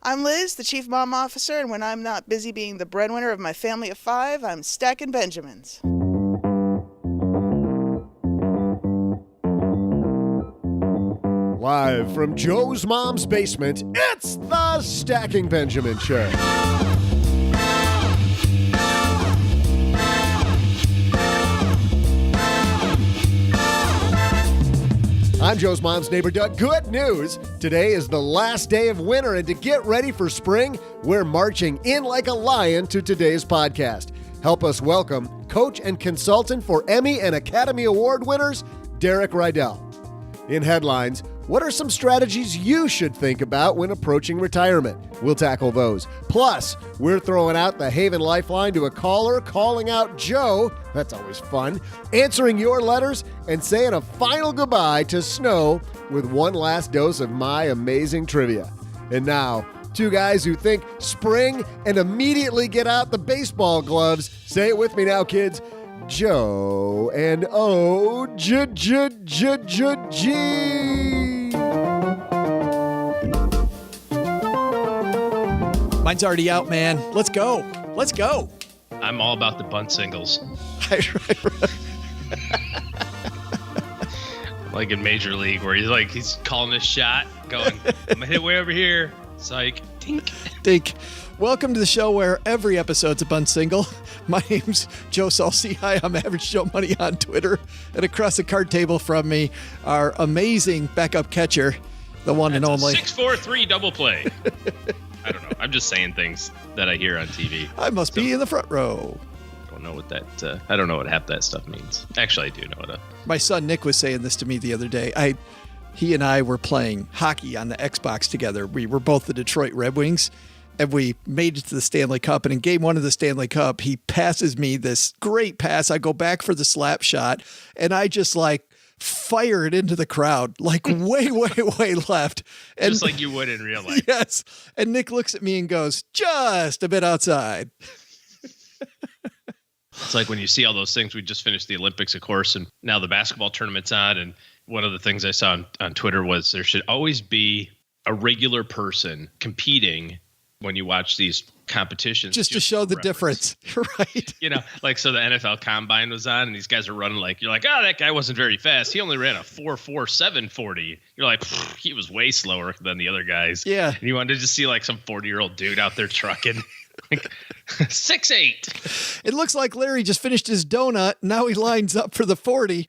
I'm Liz, the Chief Mom Officer, and when I'm not busy being the breadwinner of my family of 5, I'm stacking Benjamins. Live from Joe's mom's basement, it's the Stacking Benjamin Show. I'm Joe's mom's neighbor, Doug. Good news. Today is the last day of winter, and to get ready for spring, we're marching in like a lion to today's podcast. Help us welcome coach and consultant for Emmy and Academy Award winners, Rydall. In headlines, what are some strategies you should think about when approaching retirement? We'll tackle those. Plus, we're throwing out the Haven Lifeline to a caller, calling out Joe. That's always fun. Answering your letters and saying a final goodbye to snow with one last dose of my amazing trivia. And now, two guys who think spring and immediately get out the baseball gloves. Say it with me now, kids. Joe and O-G. Mine's already out, man. Let's go. Let's go. I'm all about the bunt singles. Like in Major League, where he's calling a shot, going, I'm gonna hit way over here. Psych. Dink. Dink. Welcome to the show where every episode's a bunt single. My name's Joe Salsi. Hi, I'm Average Joe Money on Twitter. And across the card table from me, our amazing backup catcher, the one and only 6-4-3 double play. I don't know. I'm just saying things that I hear on TV. I must be in the front row. I don't know what that. I don't know what half that stuff means. Actually, I do know what. My son Nick was saying this to me the other day. He and I were playing hockey on the Xbox together. We were both the Detroit Red Wings, and we made it to the Stanley Cup. And in game 1 of the Stanley Cup, he passes me this great pass. I go back for the slap shot, and I just fire it into the crowd, way, way left. And, just like you would in real life. Yes. And Nick looks at me and goes, just a bit outside. It's like when you see all those things. We just finished the Olympics, of course, and now the basketball tournament's on. And one of the things I saw on Twitter was there should always be a regular person competing when you watch these competitions. Just to show the difference. Right. So the NFL Combine was on and these guys are running you're like, oh, that guy wasn't very fast. He only ran a 4.47 40. You're like, he was way slower than the other guys. Yeah. And you wanted to see some 40-year-old dude out there trucking. 6'8". It looks like Larry just finished his donut. Now he lines up for the 40.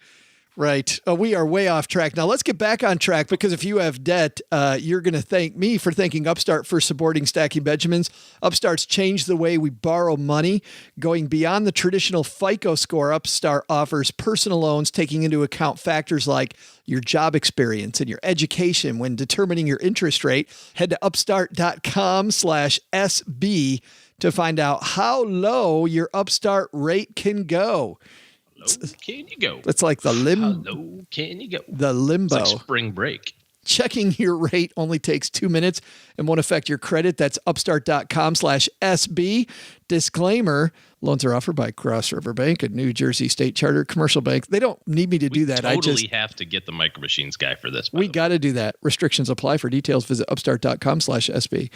Right. We are way off track. Now let's get back on track, because if you have debt, you're going to thank me for thanking Upstart for supporting Stacking Benjamins. Upstart's changed the way we borrow money. Going beyond the traditional FICO score, Upstart offers personal loans, taking into account factors like your job experience and your education when determining your interest rate. Head to upstart.com/SB to find out how low your Upstart rate can go. Can you go? It's like the limbo. How low can you go? The limbo. It's like spring break. Checking your rate only takes 2 minutes and won't affect your credit. That's upstart.com/SB. Disclaimer, loans are offered by Cross River Bank, a New Jersey state chartered commercial bank. They don't need me to do that. I totally have to get the Micro Machines guy for this. We got to do that. Restrictions apply. For details, visit upstart.com/SB.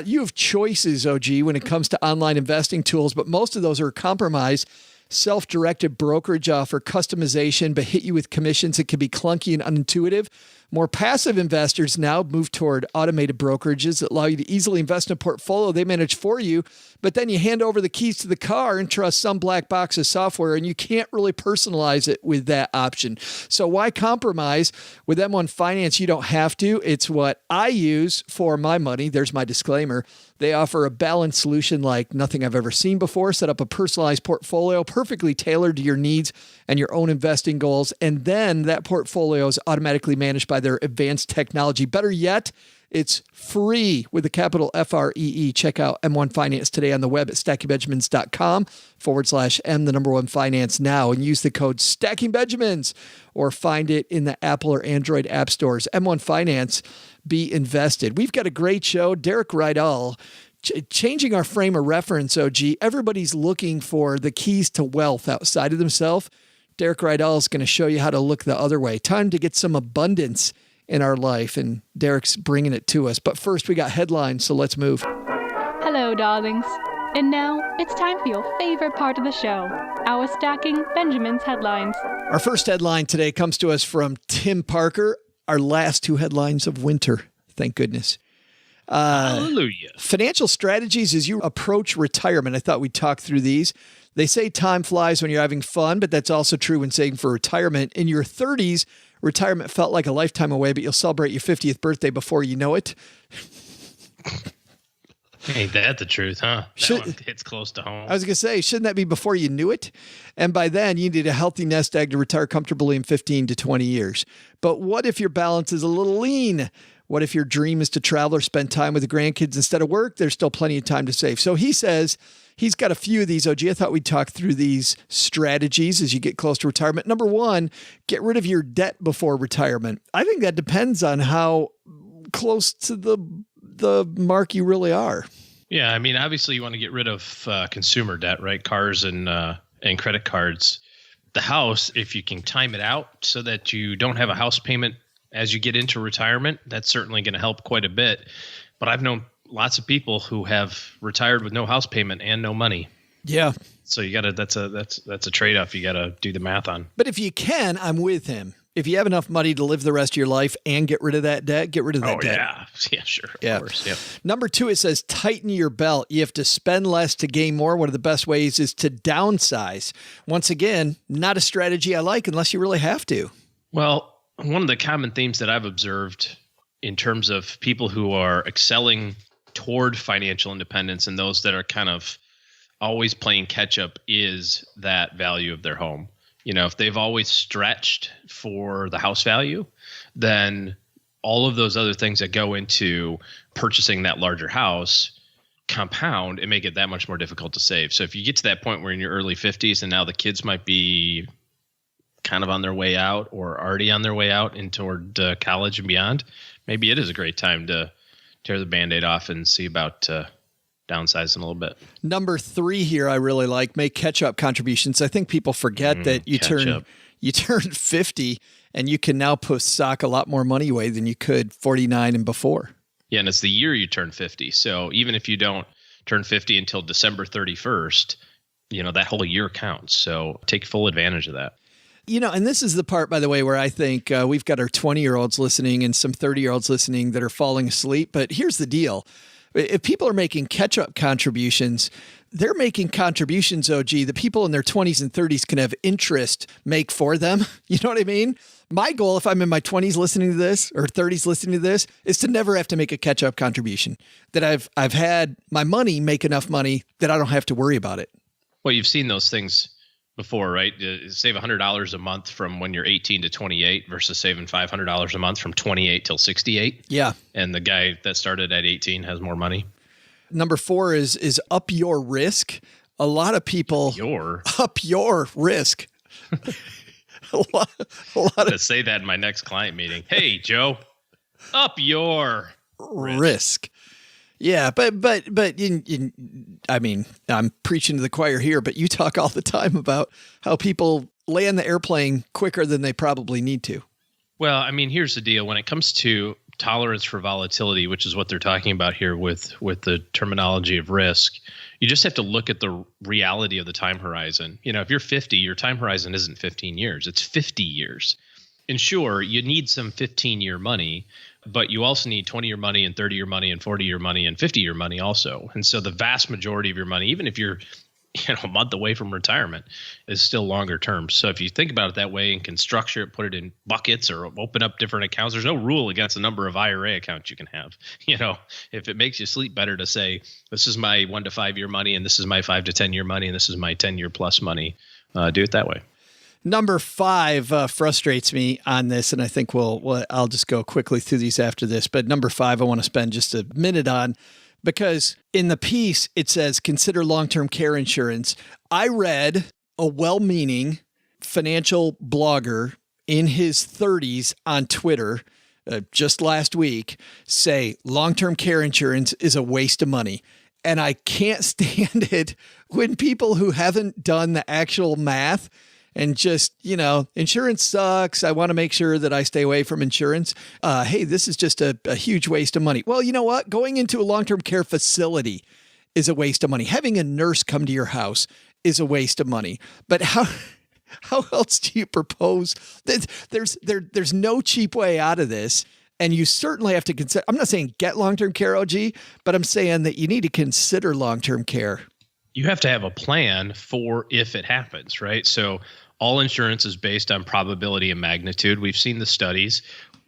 You have choices, OG, when it comes to online investing tools, but most of those are compromised. Self-directed brokerage offer customization, but hit you with commissions. It can be clunky and unintuitive. More passive investors now move toward automated brokerages that allow you to easily invest in a portfolio they manage for you, but then you hand over the keys to the car and trust some black box of software, and you can't really personalize it with that option. So why compromise? With M1 Finance, you don't have to. It's what I use for my money. There's my disclaimer. They offer a balanced solution like nothing I've ever seen before. Set up a personalized portfolio perfectly tailored to your needs and your own investing goals. And then that portfolio is automatically managed by their advanced technology. Better yet, it's free with a capital FREE. Check out M1 Finance today on the web at stackingbenjamins.com/M, the number one finance now, and use the code StackingBenjamins, or find it in the Apple or Android app stores. M1 Finance, be invested. We've got a great show. Rydall, changing our frame of reference, OG. Everybody's looking for the keys to wealth outside of themselves. Rydall is going to show you how to look the other way. Time to get some abundance in our life, and Derek's bringing it to us. But first, we got headlines, so let's move. Hello, darlings. And now it's time for your favorite part of the show, our Stacking Benjamin's headlines. Our first headline today comes to us from Tim Parker, our last two headlines of winter. Thank goodness. Hallelujah. Financial strategies as you approach retirement. I thought we'd talk through these. They say time flies when you're having fun, but that's also true when saving for retirement. In your 30s, retirement felt like a lifetime away, but you'll celebrate your 50th birthday before you know it. Ain't that the truth, huh? That one hits close to home. I was going to say, shouldn't that be before you knew it? And by then, you need a healthy nest egg to retire comfortably in 15 to 20 years. But what if your balance is a little lean? What if your dream is to travel or spend time with the grandkids instead of work? There's still plenty of time to save. So he says he's got a few of these, OG. I thought we'd talk through these strategies as you get close to retirement. Number one, get rid of your debt before retirement. I think that depends on how close to the mark you really are. Yeah, I mean, obviously you want to get rid of consumer debt, right? Cars and credit cards. The house, if you can time it out so that you don't have a house payment as you get into retirement, that's certainly going to help quite a bit. But I've known lots of people who have retired with no house payment and no money. Yeah. So you got to that's a trade-off you got to do the math on. But if you can, I'm with him. If you have enough money to live the rest of your life and get rid of that debt, get rid of that debt. Yeah, sure. Of course. Yep. Number two, it says tighten your belt. You have to spend less to gain more. One of the best ways is to downsize. Once again, not a strategy I like unless you really have to. Well, one of the common themes that I've observed in terms of people who are excelling toward financial independence and those that are kind of always playing catch up is that value of their home. You know, if they've always stretched for the house value, then all of those other things that go into purchasing that larger house compound and make it that much more difficult to save. So if you get to that point where in your early 50s and now the kids might be kind of on their way out or already on their way out and toward college and beyond, maybe it is a great time to tear the Band-Aid off and see about downsizing a little bit. Number three here, I really like, make catch-up contributions. I think people forget that you turn 50 and you can now sock a lot more money away than you could 49 and before. Yeah, and it's the year you turn 50. So even if you don't turn 50 until December 31st, you know, that whole year counts. So take full advantage of that. You know, and this is the part, by the way, where I think we've got our 20-year-olds listening and some 30-year-olds listening that are falling asleep. But here's the deal. If people are making catch-up contributions, they're making contributions, OG, that people in their 20s and 30s can have interest make for them. You know what I mean? My goal, if I'm in my 20s listening to this or 30s listening to this, is to never have to make a catch-up contribution, that I've had my money make enough money that I don't have to worry about it. Well, you've seen those things before, right? Save $100 a month from when you're 18 to 28 versus saving $500 a month from 28 till 68. Yeah. And the guy that started at 18 has more money. Number four is up your risk. A lot of people up your risk. a lot of say that in my next client meeting. Hey, Joe, up your risk. Yeah, but I mean, I'm preaching to the choir here, but you talk all the time about how people land the airplane quicker than they probably need to. Well, I mean, here's the deal. When it comes to tolerance for volatility, which is what they're talking about here with the terminology of risk, you just have to look at the reality of the time horizon. You know, if you're 50, your time horizon isn't 15 years, it's 50 years. And sure, you need some 15-year money, but you also need 20-year money and 30-year money and 40-year money and 50-year money also. And so the vast majority of your money, even if you're a month away from retirement, is still longer term. So if you think about it that way and can structure it, put it in buckets or open up different accounts, there's no rule against the number of IRA accounts you can have. You know, if it makes you sleep better to say, this is my 1 to 5 year money and this is my 5 to 10 year money and this is my 10-year plus money, do it that way. Number five frustrates me on this, and I think I'll just go quickly through these after this. But number five, I want to spend just a minute on, because in the piece, it says, consider long-term care insurance. I read a well-meaning financial blogger in his 30s on Twitter just last week say long-term care insurance is a waste of money. And I can't stand it when people who haven't done the actual math and just, insurance sucks. I want to make sure that I stay away from insurance. Hey, this is just a huge waste of money. Well, you know what? Going into a long-term care facility is a waste of money. Having a nurse come to your house is a waste of money. But how else do you propose that there's no cheap way out of this? And you certainly have to consider, I'm not saying get long-term care, OG, but I'm saying that you need to consider long-term care. You have to have a plan for if it happens, right? So all insurance is based on probability and magnitude. We've seen the studies.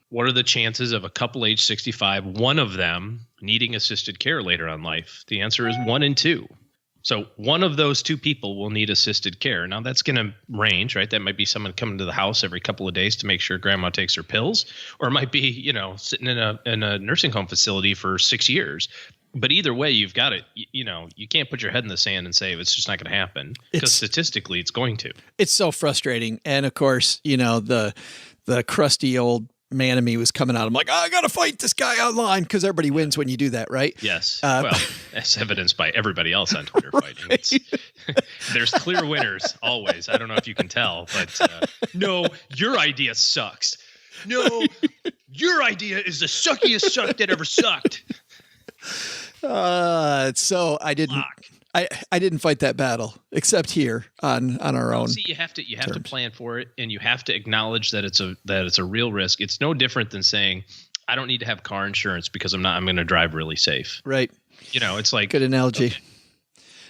What are the chances of a couple age 65, one of them needing assisted care later on life? The answer is 1 in 2. So one of those 2 people will need assisted care. Now that's going to range, right? That might be someone coming to the house every couple of days to make sure grandma takes her pills, or it might be, sitting in a nursing home facility for 6 years. But either way, you've got it. You can't put your head in the sand and say it's just not going to happen, because statistically it's going to. It's so frustrating. And of course, the crusty old man in me was coming out. I'm like, I got to fight this guy online, because everybody wins when you do that, right? Yes. Well, as evidenced by everybody else on Twitter fighting. There's clear winners always. I don't know if you can tell, but no, your idea sucks. No, your idea is the suckiest suck that ever sucked. So I didn't fight that battle, except here on our own. See, you have to plan for it, and you have to acknowledge that it's a real risk. It's no different than saying, I don't need to have car insurance because I'm going to drive really safe. Right. It's like, good analogy. Okay.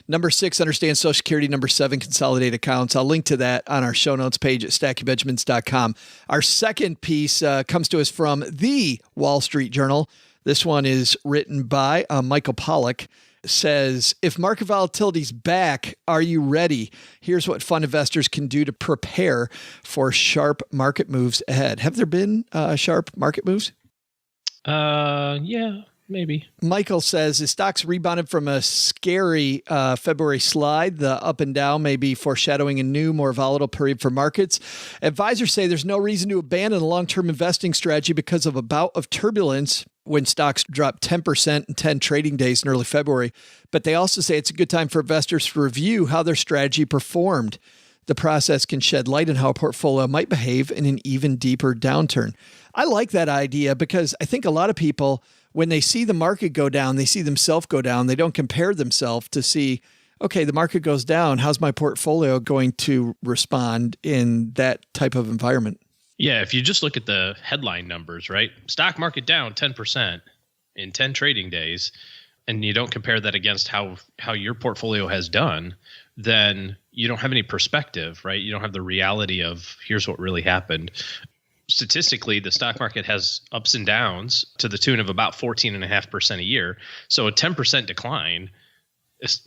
Number 6, understand Social Security. Number 7, consolidate accounts. I'll link to that on our show notes page at stackingbenjamins.com. Our second piece comes to us from the Wall Street Journal. This one is written by Michael Pollack. Says, if market volatility's back, are you ready? Here's what fund investors can do to prepare for sharp market moves ahead. Have there been sharp market moves? Yeah, maybe. Michael says, as stocks rebounded from a scary February slide, the up and down may be foreshadowing a new, more volatile period for markets. Advisors say there's no reason to abandon a long-term investing strategy because of a bout of turbulence when stocks dropped 10% in 10 trading days in early February. But they also say it's a good time for investors to review how their strategy performed. The process can shed light on how a portfolio might behave in an even deeper downturn. I like that idea, because I think a lot of people, when they see the market go down, they see themselves go down. They don't compare themselves to see, okay, the market goes down. How's my portfolio going to respond in that type of environment? Yeah, if you just look at the headline numbers, right? Stock market down 10% in 10 trading days, and you don't compare that against how your portfolio has done, then you don't have any perspective, right? You don't have the reality of here's what really happened. Statistically, the stock market has ups and downs to the tune of about 14.5% a year. So a 10% decline is,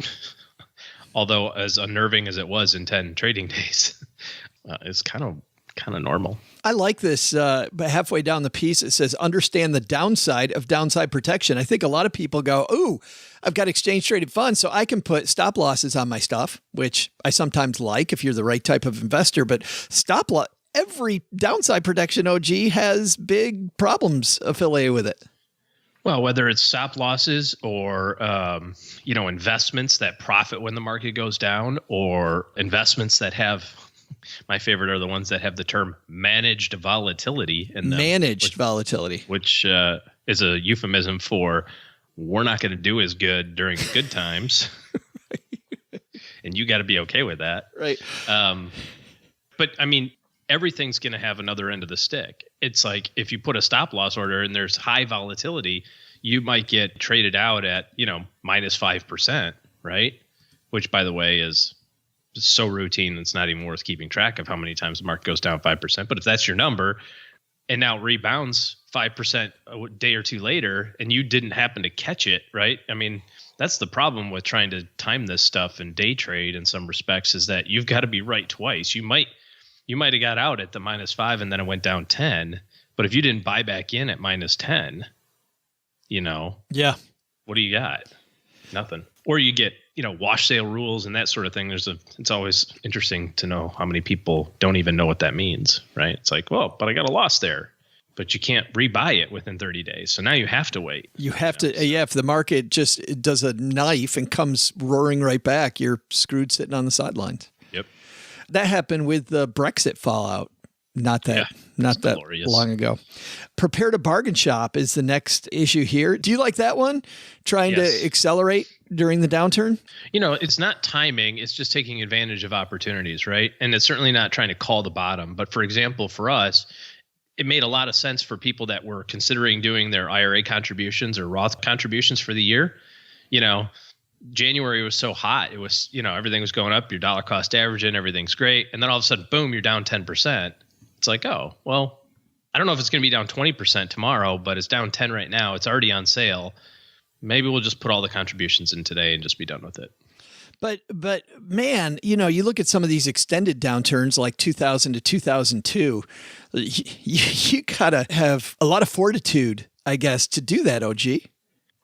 although as unnerving as it was in 10 trading days, is kind of normal. I like this, but halfway down the piece, it says, understand the downside of downside protection. I think a lot of people go, ooh, I've got exchange traded funds, so I can put stop losses on my stuff, which I sometimes like if you're the right type of investor, but every downside protection, OG, has big problems affiliated with it. Well, whether it's stop losses or, investments that profit when the market goes down, or investments that have, my favorite are the ones that have the term managed volatility in them. Volatility. Which is a euphemism for we're not going to do as good during the good times. And you got to be okay with that. Right. But I mean, everything's going to have another end of the stick. It's like if you put a stop loss order and there's high volatility, you might get traded out at, minus 5%, right? Which, by the way, is so routine it's not even worth keeping track of how many times the market goes down 5%. But if that's your number and now it rebounds 5% a day or two later and you didn't happen to catch it, right? I mean, that's the problem with trying to time this stuff and day trade in some respects, is that you've got to be right twice. You might have got out at the minus 5 and then it went down 10. But if you didn't buy back in at minus 10, yeah, what do you got? Nothing. Or you get, wash sale rules and that sort of thing. It's always interesting to know how many people don't even know what that means, right? It's like, well, but I got a loss there, but you can't rebuy it within 30 days. So now you have to wait. You have to, if the market just does a knife and comes roaring right back, you're screwed sitting on the sidelines. Yep. That happened with the Brexit fallout. Not that glorious. long ago. Prepare to bargain shop is the next issue here. Do you like that one? Trying to accelerate during the downturn? It's not timing. It's just taking advantage of opportunities, right? And it's certainly not trying to call the bottom. But for example, for us, it made a lot of sense for people that were considering doing their IRA contributions or Roth contributions for the year. January was so hot. It was, everything was going up, your dollar cost averaging, everything's great. And then all of a sudden, boom, you're down 10%. It's like, oh, well, I don't know if it's going to be down 20% tomorrow, but it's down 10 right now. It's already on sale. Maybe we'll just put all the contributions in today and just be done with it. But man, you look at some of these extended downturns like 2000 to 2002, you gotta have a lot of fortitude, I guess, to do that, OG.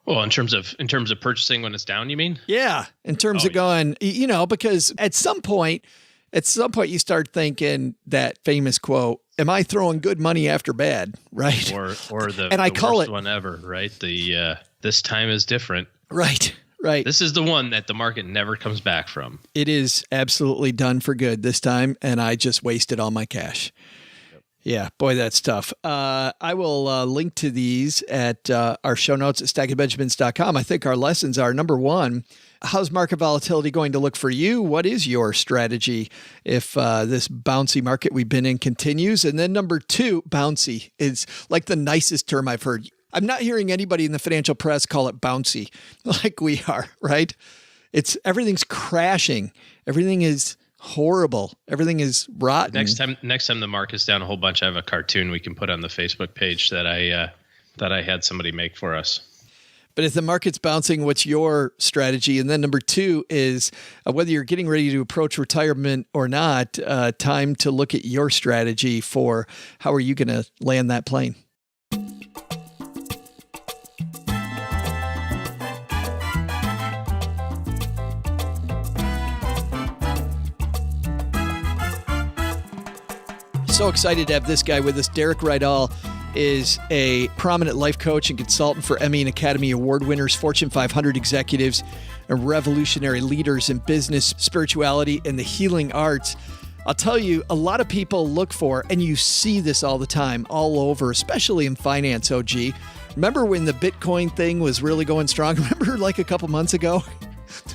Well, in terms of purchasing when it's down, you mean? Yeah, in terms of going, because at some point you start thinking that famous quote, "Am I throwing good money after bad?" Right? Or the and I the call worst it one ever, right? The this time is different. Right. This is the one that the market never comes back from. It is absolutely done for good this time, and I just wasted all my cash. Yeah, boy, that's tough. I will link to these at our show notes at stackingbenjamins.com. I think our lessons are, number one, how's market volatility going to look for you? What is your strategy if this bouncy market we've been in continues? And then number two, bouncy is like the nicest term I've heard. I'm not hearing anybody in the financial press call it bouncy like we are, right? Everything's crashing. Everything is horrible. Everything is rotten. Next time the market's down a whole bunch, I have a cartoon we can put on the Facebook page that I had somebody make for us. But if the market's bouncing, what's your strategy? And then number two is whether you're getting ready to approach retirement or not, time to look at your strategy for how are you going to land that plane. So excited to have this guy with us. Derek Rydall is a prominent life coach and consultant for Emmy and Academy Award winners, Fortune 500 executives, and revolutionary leaders in business, spirituality, and the healing arts. I'll tell you, a lot of people look for, and you see this all the time, all over, especially in finance, OG. Remember when the Bitcoin thing was really going strong? Remember like a couple months ago?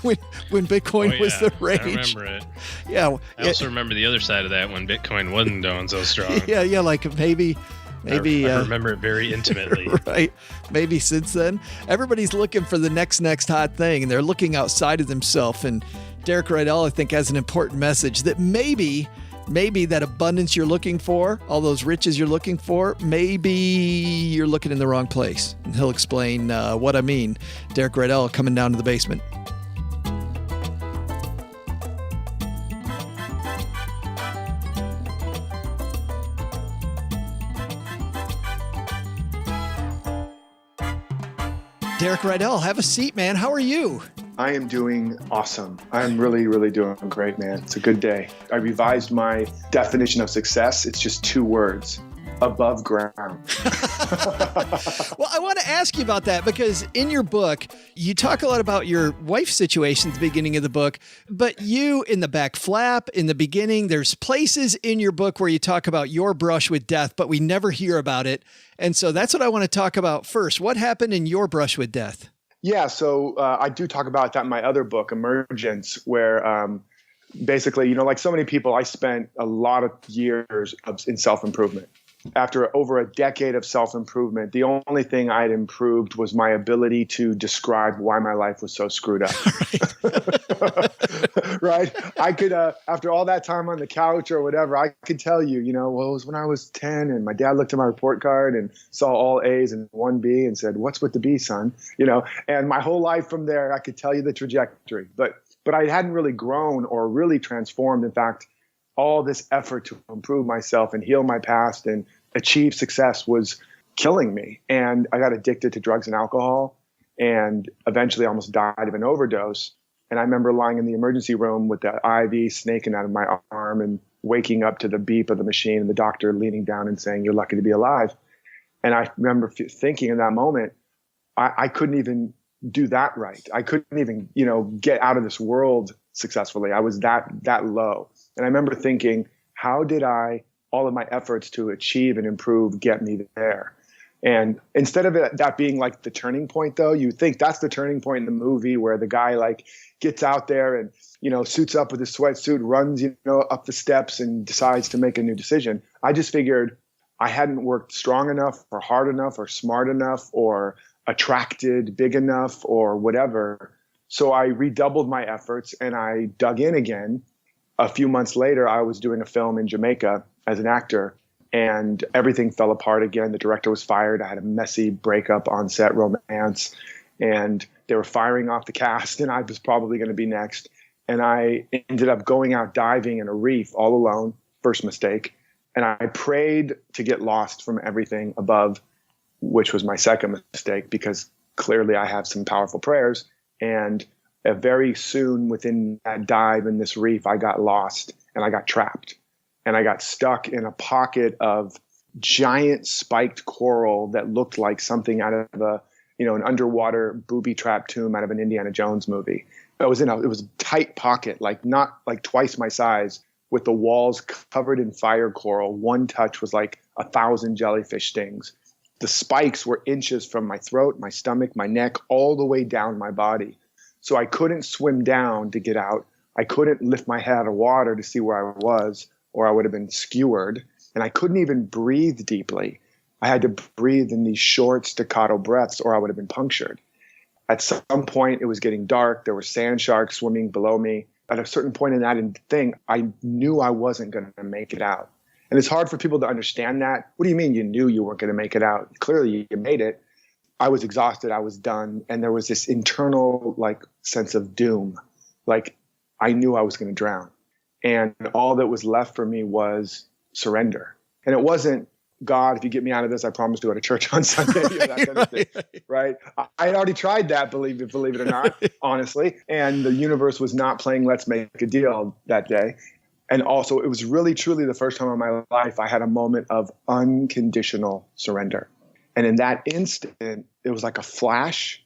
when Bitcoin was the rage. I remember it. Yeah. I also remember the other side of that when Bitcoin wasn't going so strong. Yeah, like maybe I remember it very intimately. Right. Maybe since then, everybody's looking for the next hot thing, and they're looking outside of themselves. And Derek Rydall, I think, has an important message that maybe that abundance you're looking for, all those riches you're looking for, maybe you're looking in the wrong place. And he'll explain what I mean. Derek Rydall coming down to the basement. Derek Rydall, have a seat, man. How are you? I am doing awesome. I'm really, really doing great, man. It's a good day. I revised my definition of success. It's just 2 words: above ground. Well, I want to ask you about that because in your book, you talk a lot about your wife's situation at the beginning of the book, but you in the back flap, in the beginning, there's places in your book where you talk about your brush with death, but we never hear about it. And so that's what I want to talk about first. What happened in your brush with death? Yeah, so I do talk about that in my other book, Emergence, where basically, like so many people, I spent a lot of years in self-improvement. After over a decade of self-improvement, the only thing I'd improved was my ability to describe why my life was so screwed up. Right? I could, after all that time on the couch or whatever, I could tell you, well, it was when I was 10 and my dad looked at my report card and saw all A's and 1 B and said, "What's with the B, son?" And my whole life from there, I could tell you the trajectory. But I hadn't really grown or really transformed. In fact, all this effort to improve myself and heal my past and achieve success was killing me. And I got addicted to drugs and alcohol and eventually almost died of an overdose. And I remember lying in the emergency room with the IV snaking out of my arm and waking up to the beep of the machine and the doctor leaning down and saying, "You're lucky to be alive." And I remember thinking in that moment, I couldn't even do that right. I couldn't even, get out of this world successfully. I was that low. And I remember thinking, how did all of my efforts to achieve and improve get me there? And instead of that being like the turning point, though, you think that's the turning point in the movie where the guy like gets out there and, suits up with his sweatsuit, runs, up the steps and decides to make a new decision. I just figured I hadn't worked strong enough or hard enough or smart enough or attracted big enough or whatever. So I redoubled my efforts and I dug in again. A few months later, I was doing a film in Jamaica as an actor, and everything fell apart again. The director was fired. I had a messy breakup on set romance, and they were firing off the cast, and I was probably going to be next. And I ended up going out diving in a reef all alone, first mistake. And I prayed to get lost from everything above, which was my second mistake, because clearly I have some powerful prayers. And very soon within that dive in this reef, I got lost and I got trapped. And I got stuck in a pocket of giant spiked coral that looked like something out of an underwater booby trap tomb out of an Indiana Jones movie. It was a tight pocket, like not like twice my size, with the walls covered in fire coral. One touch was like 1,000 jellyfish stings. The spikes were inches from my throat, my stomach, my neck, all the way down my body. So I couldn't swim down to get out. I couldn't lift my head out of water to see where I was, or I would have been skewered. And I couldn't even breathe deeply. I had to breathe in these short staccato breaths or I would have been punctured. At some point, it was getting dark. There were sand sharks swimming below me. At a certain point in that thing, I knew I wasn't going to make it out. And it's hard for people to understand that. What do you mean you knew you weren't going to make it out? Clearly, you made it. I was exhausted. I was done. And there was this internal sense of doom. I knew I was going to drown. And all that was left for me was surrender. And it wasn't, God, if you get me out of this, I promise to go to church on Sunday. That kind of thing, right? I had already tried that, believe it or not, honestly. And the universe was not playing let's make a deal that day. And also, it was really, truly the first time in my life I had a moment of unconditional surrender. And in that instant, it was like a flash.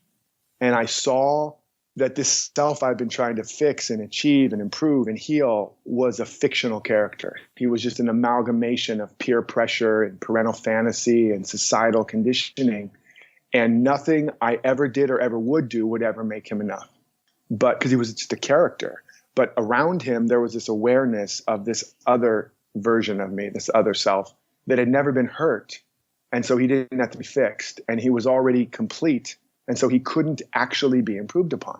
And I saw that this self I've been trying to fix and achieve and improve and heal was a fictional character. He was just an amalgamation of peer pressure and parental fantasy and societal conditioning. And nothing I ever did or ever would do would ever make him enough. But because he was just a character. But around him, there was this awareness of this other version of me, this other self that had never been hurt. And so he didn't have to be fixed. And he was already complete. And so he couldn't actually be improved upon.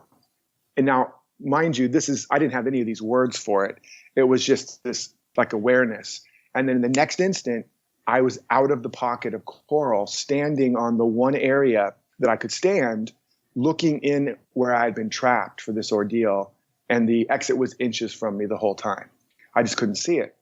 And now, mind you, I didn't have any of these words for it. It was just this awareness. And then in the next instant, I was out of the pocket of coral, standing on the one area that I could stand, looking in where I had been trapped for this ordeal. And the exit was inches from me the whole time. I just couldn't see it.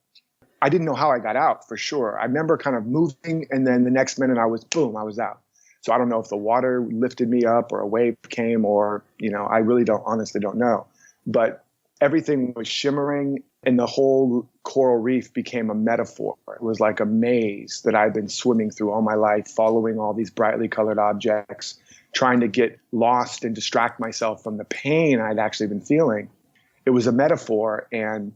I didn't know how I got out for sure. I remember kind of moving, and then the next minute I was out. So I don't know if the water lifted me up or a wave came or, I really honestly don't know. But everything was shimmering and the whole coral reef became a metaphor. It was like a maze that I'd been swimming through all my life, following all these brightly colored objects, trying to get lost and distract myself from the pain I'd actually been feeling. It was a metaphor, and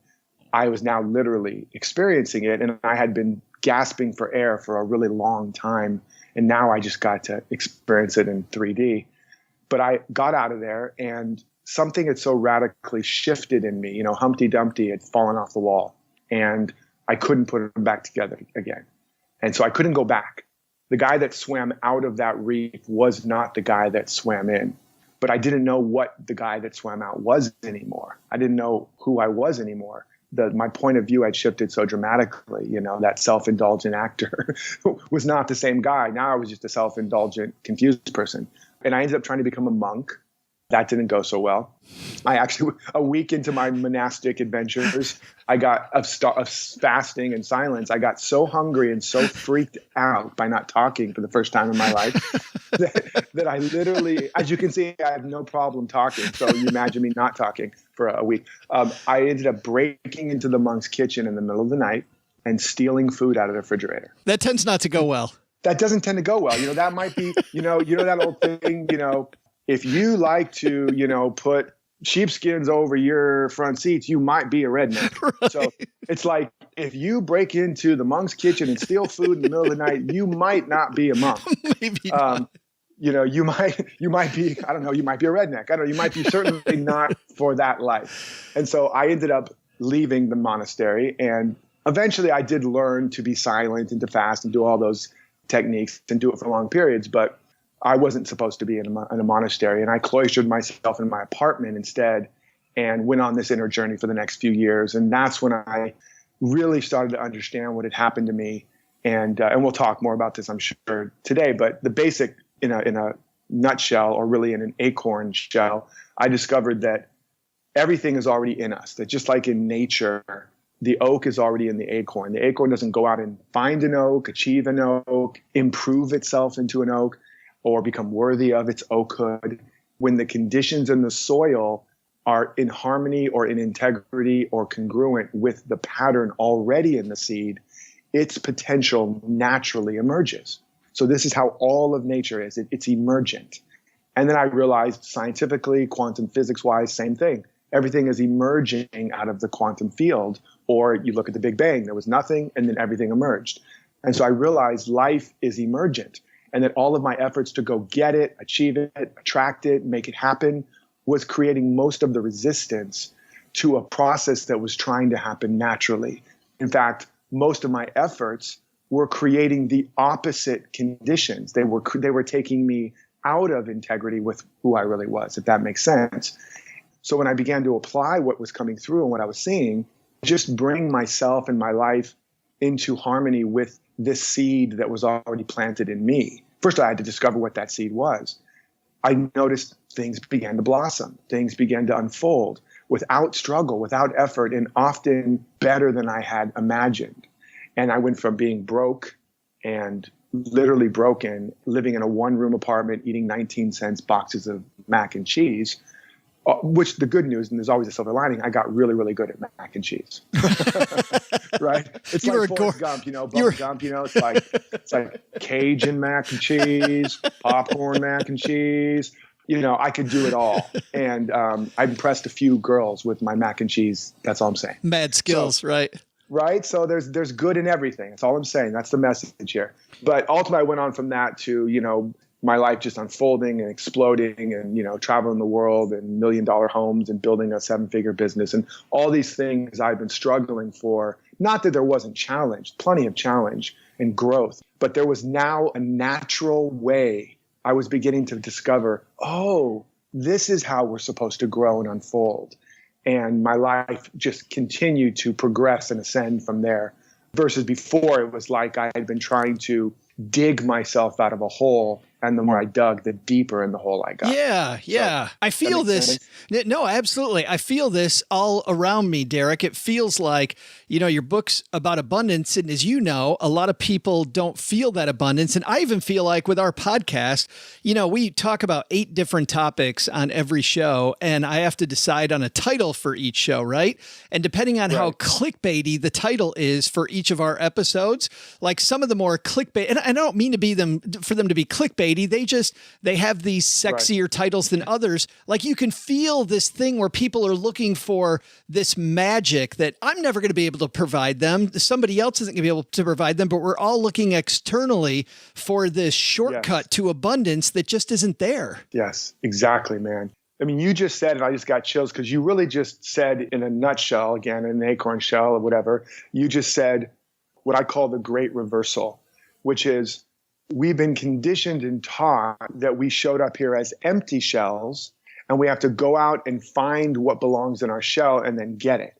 I was now literally experiencing it. And I had been gasping for air for a really long time. And now I just got to experience it in 3D. But I got out of there and something had so radically shifted in me. Humpty Dumpty had fallen off the wall and I couldn't put it back together again. And so I couldn't go back. The guy that swam out of that reef was not the guy that swam in. But I didn't know what the guy that swam out was anymore. I didn't know who I was anymore. My point of view had shifted so dramatically. That self-indulgent actor was not the same guy. Now I was just a self-indulgent, confused person. And I ended up trying to become a monk. That didn't go so well. I actually, a week into my monastic adventures, I got of fasting and silence. I got so hungry and so freaked out by not talking for the first time in my life that I literally, as you can see, I have no problem talking. So you imagine me not talking for a week. I ended up breaking into the monk's kitchen in the middle of the night and stealing food out of the refrigerator. That tends not to go well. That doesn't tend to go well. That might be, that old thing, if you like to, put sheepskins over your front seats, you might be a redneck. Right. So it's like, if you break into the monk's kitchen and steal food in the middle of the night, you might not be a monk. Maybe not. You know, you might be, I don't know, you might be a redneck. I don't know, you might be certainly not for that life. And so I ended up leaving the monastery, and eventually I did learn to be silent and to fast and do all those techniques and do it for long periods, but I wasn't supposed to be in a monastery, and I cloistered myself in my apartment instead and went on this inner journey for the next few years. And that's when I really started to understand what had happened to me. And we'll talk more about this, I'm sure, today. But the basic, in a nutshell, or really in an acorn shell, I discovered that everything is already in us. That just like in nature, the oak is already in the acorn. The acorn doesn't go out and find an oak, achieve an oak, improve itself into an oak, or become worthy of its oakhood. When the conditions in the soil are in harmony or in integrity or congruent with the pattern already in the seed, its potential naturally emerges. So this is how all of nature is. It's emergent. And then I realized scientifically, quantum physics-wise, same thing. Everything is emerging out of the quantum field. Or you look at the Big Bang, there was nothing, and then everything emerged. And so I realized life is emergent, and that all of my efforts to go get it, achieve it, attract it, make it happen, was creating most of the resistance to a process that was trying to happen naturally. In fact, most of my efforts were creating the opposite conditions. They were taking me out of integrity with who I really was, if that makes sense. So when I began to apply what was coming through and what I was seeing, just bring myself and my life into harmony with this seed that was already planted in me. First, I had to discover what that seed was. I noticed things began to blossom. Things began to unfold without struggle, without effort, and often better than I had imagined. And I went from being broke and literally broken, living in a one-room apartment, eating 19-cent boxes of mac and cheese, which the good news, and there's always a silver lining, I got really, really good at mac and cheese. Right? It's like Forrest Gump, Bubba Gump, it's like Cajun mac and cheese, popcorn mac and cheese. I could do it all. And I impressed a few girls with my mac and cheese. That's all I'm saying. Mad skills, right? Right. So there's good in everything. That's all I'm saying. That's the message here. But ultimately, I went on from that to, my life just unfolding and exploding and, traveling the world and $1 million homes and building a 7-figure business and all these things I've been struggling for. Not that there wasn't challenge, plenty of challenge and growth, but there was now a natural way I was beginning to discover, oh, this is how we're supposed to grow and unfold. And my life just continued to progress and ascend from there. Versus before, it was like I had been trying to dig myself out of a hole. And the more I dug, the deeper in the hole I got. Yeah. So, I feel this. No, absolutely. I feel this all around me, Derek. It feels like, your book's about abundance. And as you know, a lot of people don't feel that abundance. And I even feel like with our podcast, we talk about 8 different topics on every show. And I have to decide on a title for each show, right? And depending on how clickbaity the title is for each of our episodes, like some of the more clickbait, and I don't mean for them to be clickbaity. They have these sexier titles than others. Like you can feel this thing where people are looking for this magic that I'm never going to be able to provide them. Somebody else isn't going to be able to provide them, but we're all looking externally for this shortcut to abundance that just isn't there. Yes, exactly, man. I mean, you just said, and I just got chills because you really just said in a nutshell, again, in an acorn shell or whatever, you just said what I call the great reversal, which is, we've been conditioned and taught that we showed up here as empty shells and we have to go out and find what belongs in our shell and then get it.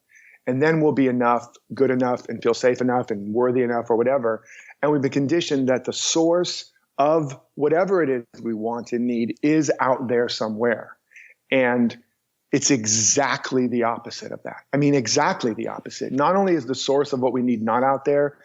And then we'll be enough, good enough, and feel safe enough and worthy enough or whatever. And we've been conditioned that the source of whatever it is we want and need is out there somewhere. And it's exactly the opposite of that. I mean, exactly the opposite. Not only is the source of what we need not out there,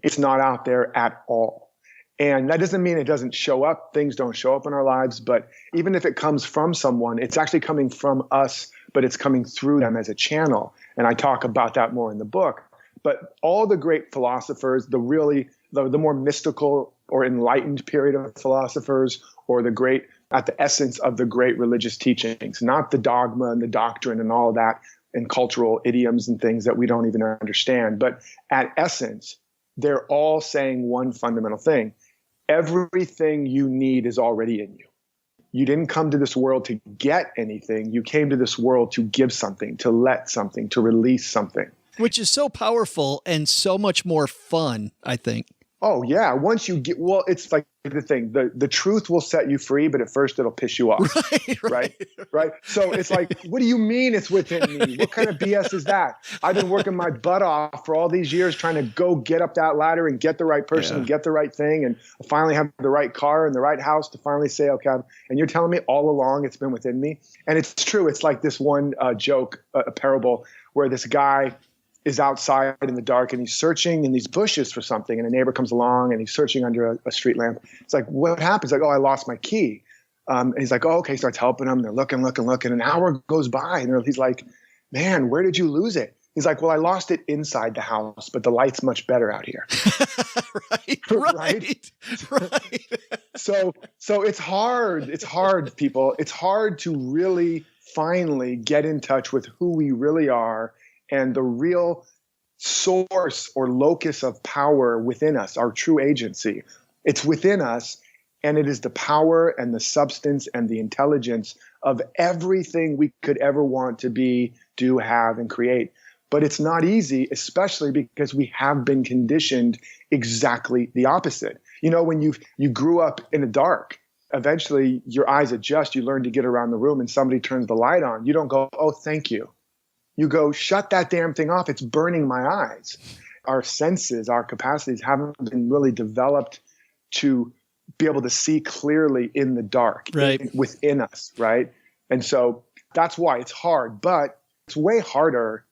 it's not out there at all. And that doesn't mean it doesn't show up. Things don't show up in our lives. But even if it comes from someone, it's actually coming from us, but it's coming through them as a channel. And I talk about that more in the book. But all the great philosophers, the more mystical or enlightened period of philosophers, or the great at the essence of the great religious teachings, not the dogma and the doctrine and all of that and cultural idioms and things that we don't even understand. But at essence, they're all saying one fundamental thing. Everything you need is already in you. You didn't come to this world to get anything. You came to this world to give something, to let something, to release something. Which is so powerful and so much more fun, I think. Oh, yeah. Once you get, well, it's like the thing, the truth will set you free, but at first it'll piss you off. Right. So it's like, what do you mean it's within me? What kind of BS is that? I've been working my butt off for all these years trying to go get up that ladder and get the right person and get the right thing and finally have the right car and the right house to finally say, okay, and you're telling me all along it's been within me. And it's true. It's like this one joke, a parable where this guy is outside in the dark and he's searching in these bushes for something, and a neighbor comes along and he's searching under a street lamp. It's like, what happens? Like, oh, I lost my key. And he's like, oh, okay. He starts helping him. They're looking. An hour goes by and he's like, man, where did you lose it? He's like, well, I lost it inside the house, but the light's much better out here. Right. So it's hard. It's hard, people. It's hard to really finally get in touch with who we really are and the real source or locus of power within us, our true agency. It's within us, and it is the power and the substance and the intelligence of everything we could ever want to be, do, have, and create. But it's not easy, especially because we have been conditioned exactly the opposite. You know, when you grew up in the dark, eventually your eyes adjust, you learn to get around the room, and somebody turns the light on. You don't go, oh, thank you. You go, shut that damn thing off. It's burning my eyes. Our senses, our capacities haven't been really developed to be able to see clearly in the dark, within us, right? And so that's why it's hard. But it's way harder,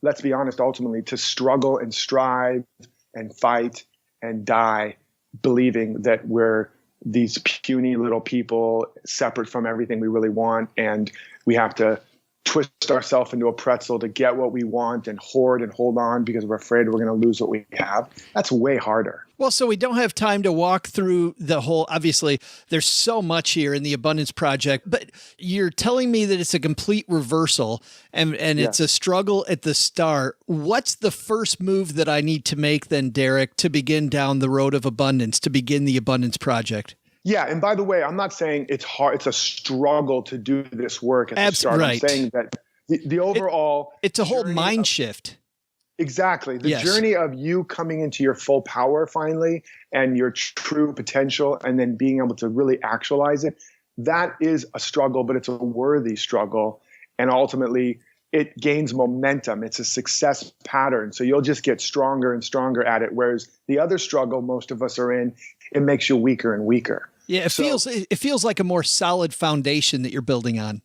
let's be honest, ultimately, to struggle and strive and fight and die believing that we're these puny little people separate from everything we really want, and we have to twist ourselves into a pretzel to get what we want and hoard and hold on because we're afraid we're going to lose what we have. That's way harder. Well, so we don't have time to walk through the whole, obviously, there's so much here in the Abundance Project, but you're telling me that it's a complete reversal and it's a struggle at the start. What's the first move that I need to make then, Derek, to begin down the road of abundance, to begin the Abundance Project? Yeah. And by the way, I'm not saying it's hard. It's a struggle to do this work at the start. I'm saying that the overall... It's a whole mind shift. Exactly. The journey of you coming into your full power finally and your true potential and then being able to really actualize it, that is a struggle, but it's a worthy struggle. And ultimately, it gains momentum. It's a success pattern. So you'll just get stronger and stronger at it. Whereas the other struggle most of us are in, it makes you weaker and weaker. Yeah, it feels like a more solid foundation that you're building on.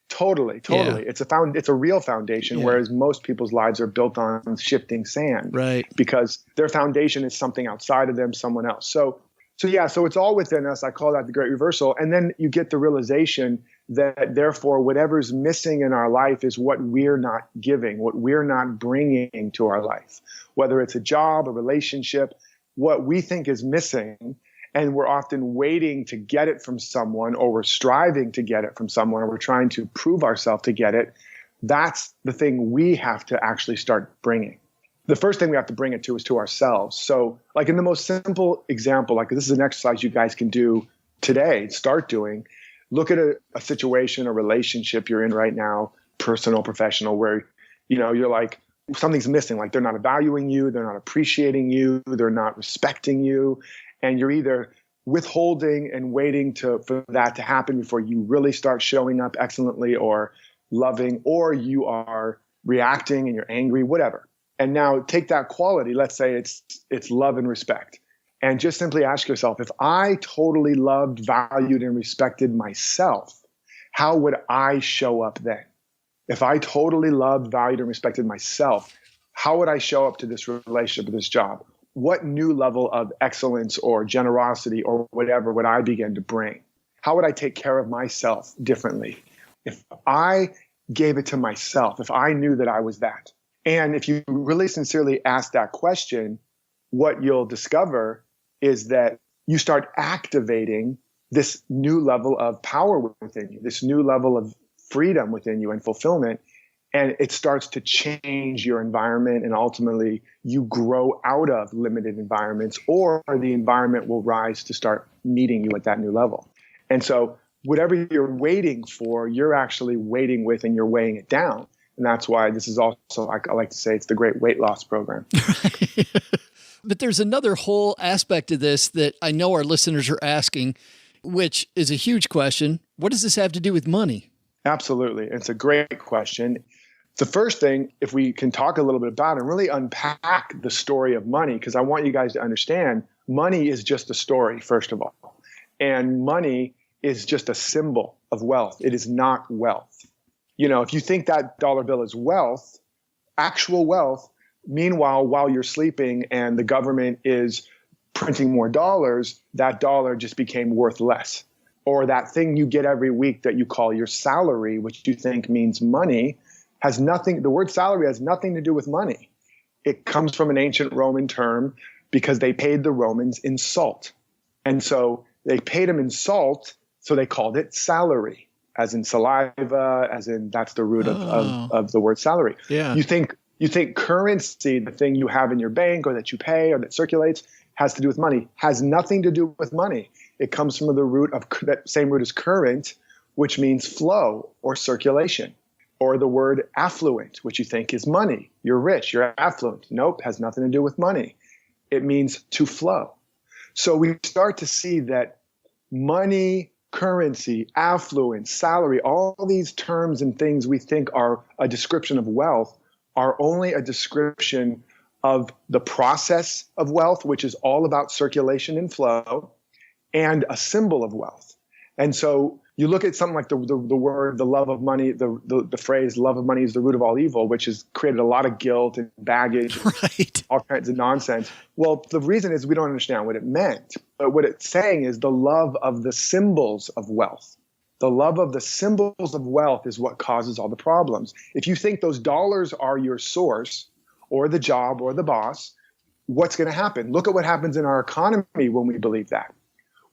Totally. Yeah. It's a real foundation, whereas most people's lives are built on shifting sand, right? Because their foundation is something outside of them, someone else. So it's all within us. I call that the great reversal. And then you get the realization that therefore whatever's missing in our life is what we're not giving, what we're not bringing to our life, whether it's a job, a relationship, what we think is missing. And we're often waiting to get it from someone, or we're striving to get it from someone, or we're trying to prove ourselves to get it. That's the thing we have to actually start bringing. The first thing we have to bring it to is to ourselves. So like in the most simple example, like this is an exercise you guys can do today, start doing. Look at a situation, a relationship you're in right now, personal, professional, where, you're like, something's missing. Like they're not valuing you. They're not appreciating you. They're not respecting you. And you're either withholding and waiting for that to happen before you really start showing up excellently or loving, or you are reacting and you're angry, whatever. And now take that quality, let's say it's love and respect, and just simply ask yourself, if I totally loved, valued, and respected myself, how would I show up then? If I totally loved, valued, and respected myself, how would I show up to this relationship or this job? What new level of excellence or generosity or whatever would I begin to bring? How would I take care of myself differently? If I gave it to myself, if I knew that I was that. And if you really sincerely ask that question, what you'll discover is that you start activating this new level of power within you, this new level of freedom within you and fulfillment. And it starts to change your environment, and ultimately you grow out of limited environments, or the environment will rise to start meeting you at that new level. And so whatever you're waiting for, you're actually waiting with, and you're weighing it down. And that's why this is also, I like to say, it's the great weight loss program. But there's another whole aspect of this that I know our listeners are asking, which is a huge question. What does this have to do with money? Absolutely. It's a great question. The first thing, if we can talk a little bit about it and really unpack the story of money, because I want you guys to understand money is just a story, first of all. And money is just a symbol of wealth. It is not wealth. You know, if you think that dollar bill is wealth, actual wealth, meanwhile, while you're sleeping and the government is printing more dollars, that dollar just became worth less. Or that thing you get every week that you call your salary, which you think means money, has nothing, the word salary has nothing to do with money. It comes from an ancient Roman term because they paid the Romans in salt. And so they paid them in salt, so they called it salary, as in saliva, as in that's the root of the word salary. Yeah. You think currency, the thing you have in your bank or that you pay or that circulates, has to do with money. Has nothing to do with money. It comes from the root of that same root as current, which means flow or circulation. Or the word affluent, which you think is money. You're rich, you're affluent. Nope, has nothing to do with money. It means to flow. So we start to see that money, currency, affluence, salary, all these terms and things we think are a description of wealth are only a description of the process of wealth, which is all about circulation and flow, and a symbol of wealth. And so you look at something like the word, the love of money, the phrase love of money is the root of all evil, which has created a lot of guilt and baggage, Right. all kinds of nonsense. Well, the reason is we don't understand what it meant. But what it's saying is the love of the symbols of wealth. The love of the symbols of wealth is what causes all the problems. If you think those dollars are your source or the job or the boss, what's going to happen? Look at what happens in our economy when we believe that.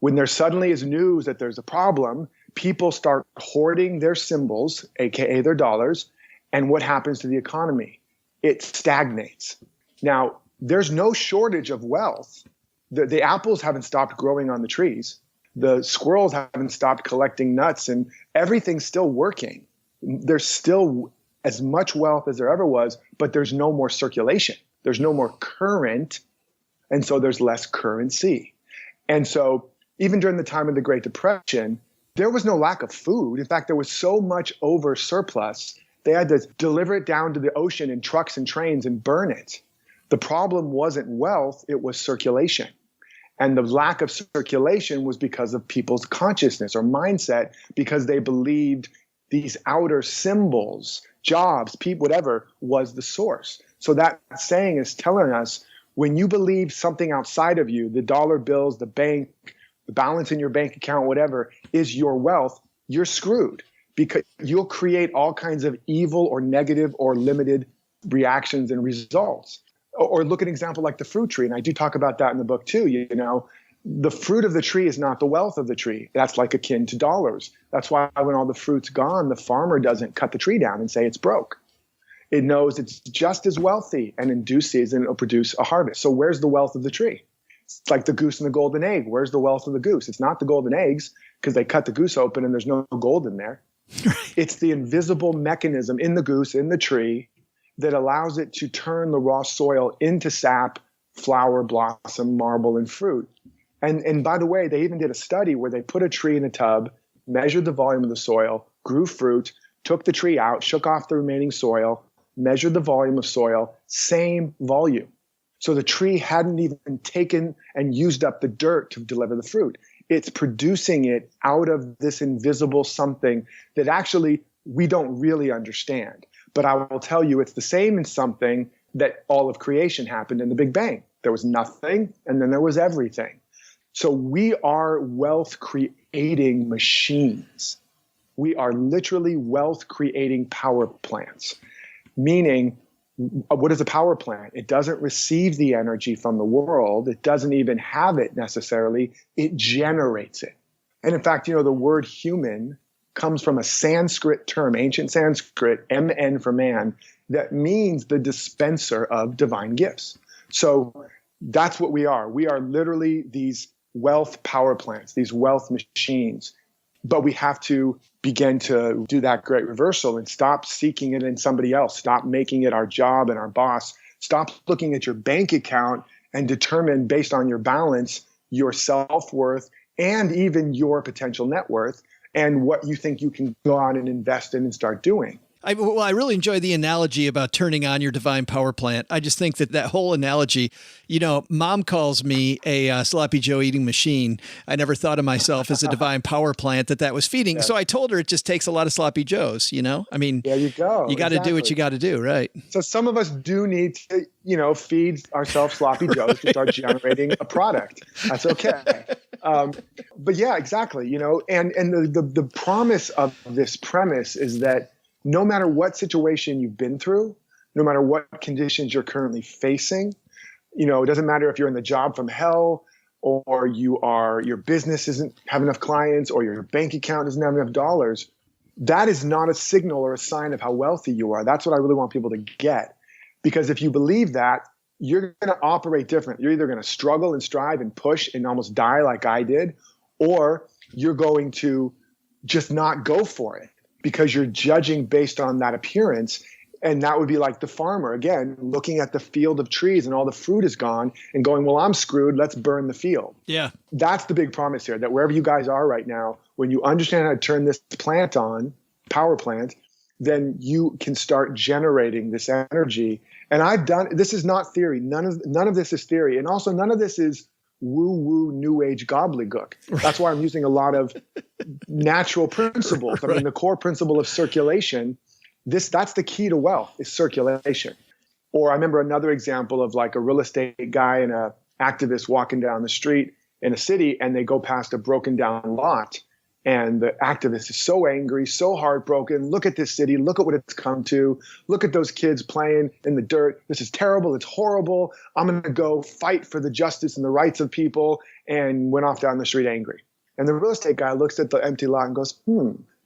When there suddenly is news that there's a problem, people start hoarding their symbols, aka their dollars, and what happens to the economy? It stagnates. Now, there's no shortage of wealth. The apples haven't stopped growing on the trees. The squirrels haven't stopped collecting nuts, and everything's still working. There's still as much wealth as there ever was, but there's no more circulation. There's no more current, and so there's less currency. And so even during the time of the Great Depression, there was no lack of food. In fact, there was so much over surplus, they had to deliver it down to the ocean in trucks and trains and burn it. The problem wasn't wealth, it was circulation. And the lack of circulation was because of people's consciousness or mindset, because they believed these outer symbols, jobs, people, whatever, was the source. So that saying is telling us when you believe something outside of you, the dollar bills, the bank, the balance in your bank account, whatever, is your wealth, you're screwed, because you'll create all kinds of evil or negative or limited reactions and results. Or look at an example like the fruit tree, and I do talk about that in the book too. You know, the fruit of the tree is not the wealth of the tree. That's like akin to dollars. That's why when all the fruit's gone, the farmer doesn't cut the tree down and say it's broke. It knows it's just as wealthy, and in due season it'll produce a harvest. So where's the wealth of the tree? It's like the goose and the golden egg. Where's the wealth of the goose? It's not the golden eggs, because they cut the goose open and there's no gold in there. It's the invisible mechanism in the goose, in the tree, that allows it to turn the raw soil into sap, flower, blossom, marble, and fruit. And by the way, they even did a study where they put a tree in a tub, measured the volume of the soil, grew fruit, took the tree out, shook off the remaining soil, measured the volume of soil, same volume. So the tree hadn't even taken and used up the dirt to deliver the fruit. It's producing it out of this invisible something that actually we don't really understand. But I will tell you, it's the same in something that all of creation happened in the Big Bang. There was nothing, and then there was everything. So we are wealth creating machines. We are literally wealth creating power plants. Meaning, what is a power plant? It doesn't receive the energy from the world. It doesn't even have it necessarily. It generates it. And in fact, the word human comes from a Sanskrit term, ancient Sanskrit, MN for man, that means the dispenser of divine gifts. So that's what we are. We are literally these wealth power plants, these wealth machines. But we have to begin to do that great reversal and stop seeking it in somebody else. Stop making it our job and our boss. Stop looking at your bank account and determine based on your balance, your self-worth, and even your potential net worth and what you think you can go on and invest in and start doing. I really enjoy the analogy about turning on your divine power plant. I just think that whole analogy, Mom calls me a sloppy Joe eating machine. I never thought of myself as a divine power plant that was feeding. Yeah. So I told her it just takes a lot of sloppy Joes, I mean, there you go. You got to do what you got to do, right? So some of us do need to, feed ourselves sloppy Joes to start generating a product. That's okay. But yeah, exactly. And the promise of this premise is that no matter what situation you've been through, no matter what conditions you're currently facing, it doesn't matter if you're in the job from hell or your business doesn't have enough clients or your bank account doesn't have enough dollars. That is not a signal or a sign of how wealthy you are. That's what I really want people to get. Because if you believe that, you're going to operate different. You're either going to struggle and strive and push and almost die like I did, or you're going to just not go for it because you're judging based on that appearance. And that would be like the farmer, again, looking at the field of trees and all the fruit is gone and going, well, I'm screwed. Let's burn the field. Yeah. That's the big promise here, that wherever you guys are right now, when you understand how to turn this plant on, power plant, then you can start generating this energy. And this is not theory. None of this is theory. And also none of this is woo-woo new age gobbledygook. Right. That's why I'm using a lot of natural principles. I mean, the core principle of circulation, that's the key to wealth, is circulation. Or I remember another example of like a real estate guy and a activist walking down the street in a city, and they go past a broken down lot. And the activist is so angry, so heartbroken. Look at this city. Look at what it's come to. Look at those kids playing in the dirt. This is terrible. It's horrible. I'm going to go fight for the justice and the rights of people, and went off down the street angry. And the real estate guy looks at the empty lot and goes,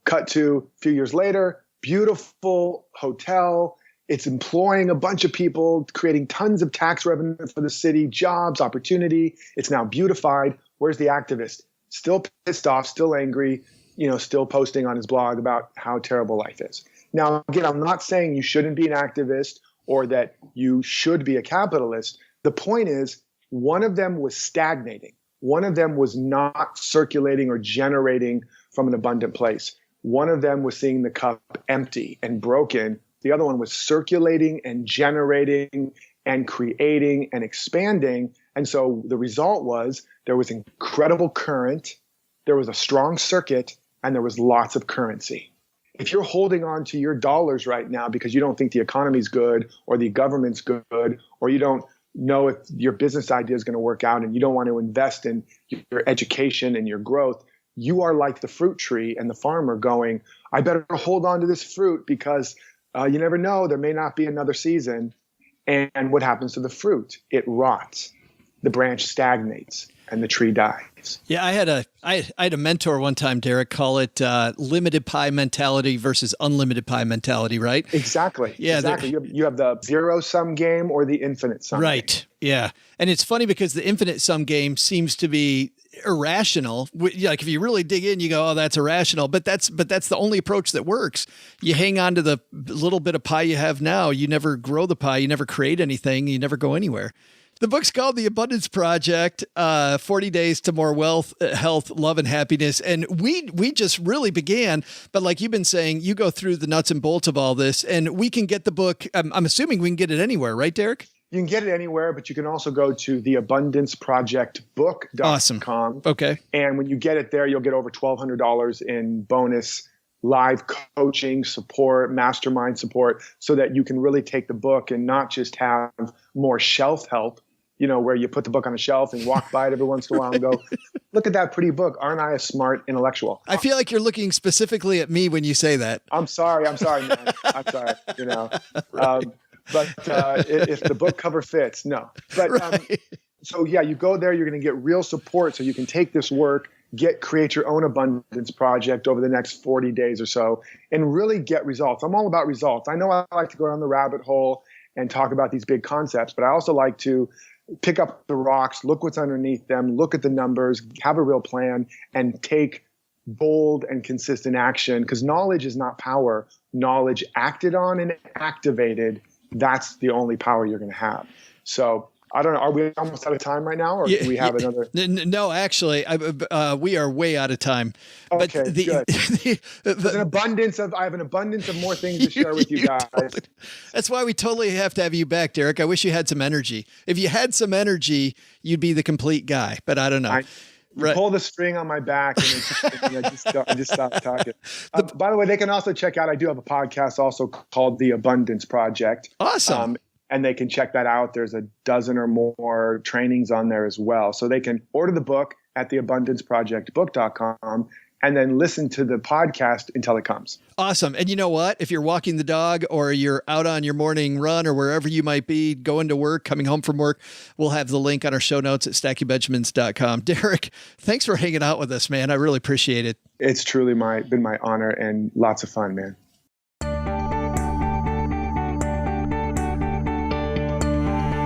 Cut to a few years later, beautiful hotel. It's employing a bunch of people, creating tons of tax revenue for the city, jobs, opportunity. It's now beautified. Where's the activist? Still pissed off, still angry, still posting on his blog about how terrible life is. Now, again, I'm not saying you shouldn't be an activist or that you should be a capitalist. The point is, one of them was stagnating. One of them was not circulating or generating from an abundant place. One of them was seeing the cup empty and broken. The other one was circulating and generating and creating and expanding. And so the result was there was incredible current, there was a strong circuit, and there was lots of currency. If you're holding on to your dollars right now because you don't think the economy's good or the government's good, or you don't know if your business idea is going to work out and you don't want to invest in your education and your growth, you are like the fruit tree and the farmer going, I better hold on to this fruit because you never know, there may not be another season. And what happens to the fruit? It rots. The branch stagnates and the tree dies. Yeah, I had a mentor one time, Derek, call it limited pie mentality versus unlimited pie mentality, right? Exactly. Yeah, exactly. You have the zero-sum game or the infinite sum right. game. Yeah. And it's funny because the infinite sum game seems to be irrational. Like if you really dig in, you go, oh, that's irrational. But that's the only approach that works. You hang on to the little bit of pie you have now. You never grow the pie. You never create anything. You never go anywhere. The book's called The Abundance Project, 40 Days to More Wealth, Health, Love, and Happiness. And we just really began, but like you've been saying, you go through the nuts and bolts of all this, and we can get the book. I'm assuming we can get it anywhere, right, Derek? You can get it anywhere, but you can also go to theabundanceprojectbook.com. Awesome. Okay. And when you get it there, you'll get over $1,200 in bonus live coaching support, mastermind support, so that you can really take the book and not just have more shelf help, where you put the book on a shelf and walk by it every once in a while and go, look at that pretty book. Aren't I a smart intellectual? I feel like you're looking specifically at me when you say that. I'm sorry, man. I'm sorry, But if the book cover fits, no. But right. So yeah, you go there, you're going to get real support so you can take this work create your own abundance project over the next 40 days or so and really get results. I'm all about results. I know I like to go down the rabbit hole and talk about these big concepts, but I also like to pick up the rocks, look what's underneath them, look at the numbers, have a real plan, and take bold and consistent action, because knowledge is not power. Knowledge acted on and activated, that's the only power you're going to have. So I don't know. Are we almost out of time right now, or do we have another? No, actually, we are way out of time. Okay, but good. I have an abundance of more things to share with you guys. That's why we totally have to have you back, Derek. I wish you had some energy. If you had some energy, you'd be the complete guy. But I don't know. Pull the string on my back and I just stop talking. By the way, they can also check out, I do have a podcast also called The Abundance Project. Awesome. And they can check that out. There's a dozen or more trainings on there as well. So they can order the book at theabundanceprojectbook.com and then listen to the podcast until it comes. Awesome. And you know what? If you're walking the dog or you're out on your morning run or wherever you might be, going to work, coming home from work, we'll have the link on our show notes at stackingbenjamins.com. Derek, thanks for hanging out with us, man. I really appreciate it. It's truly been my honor and lots of fun, man.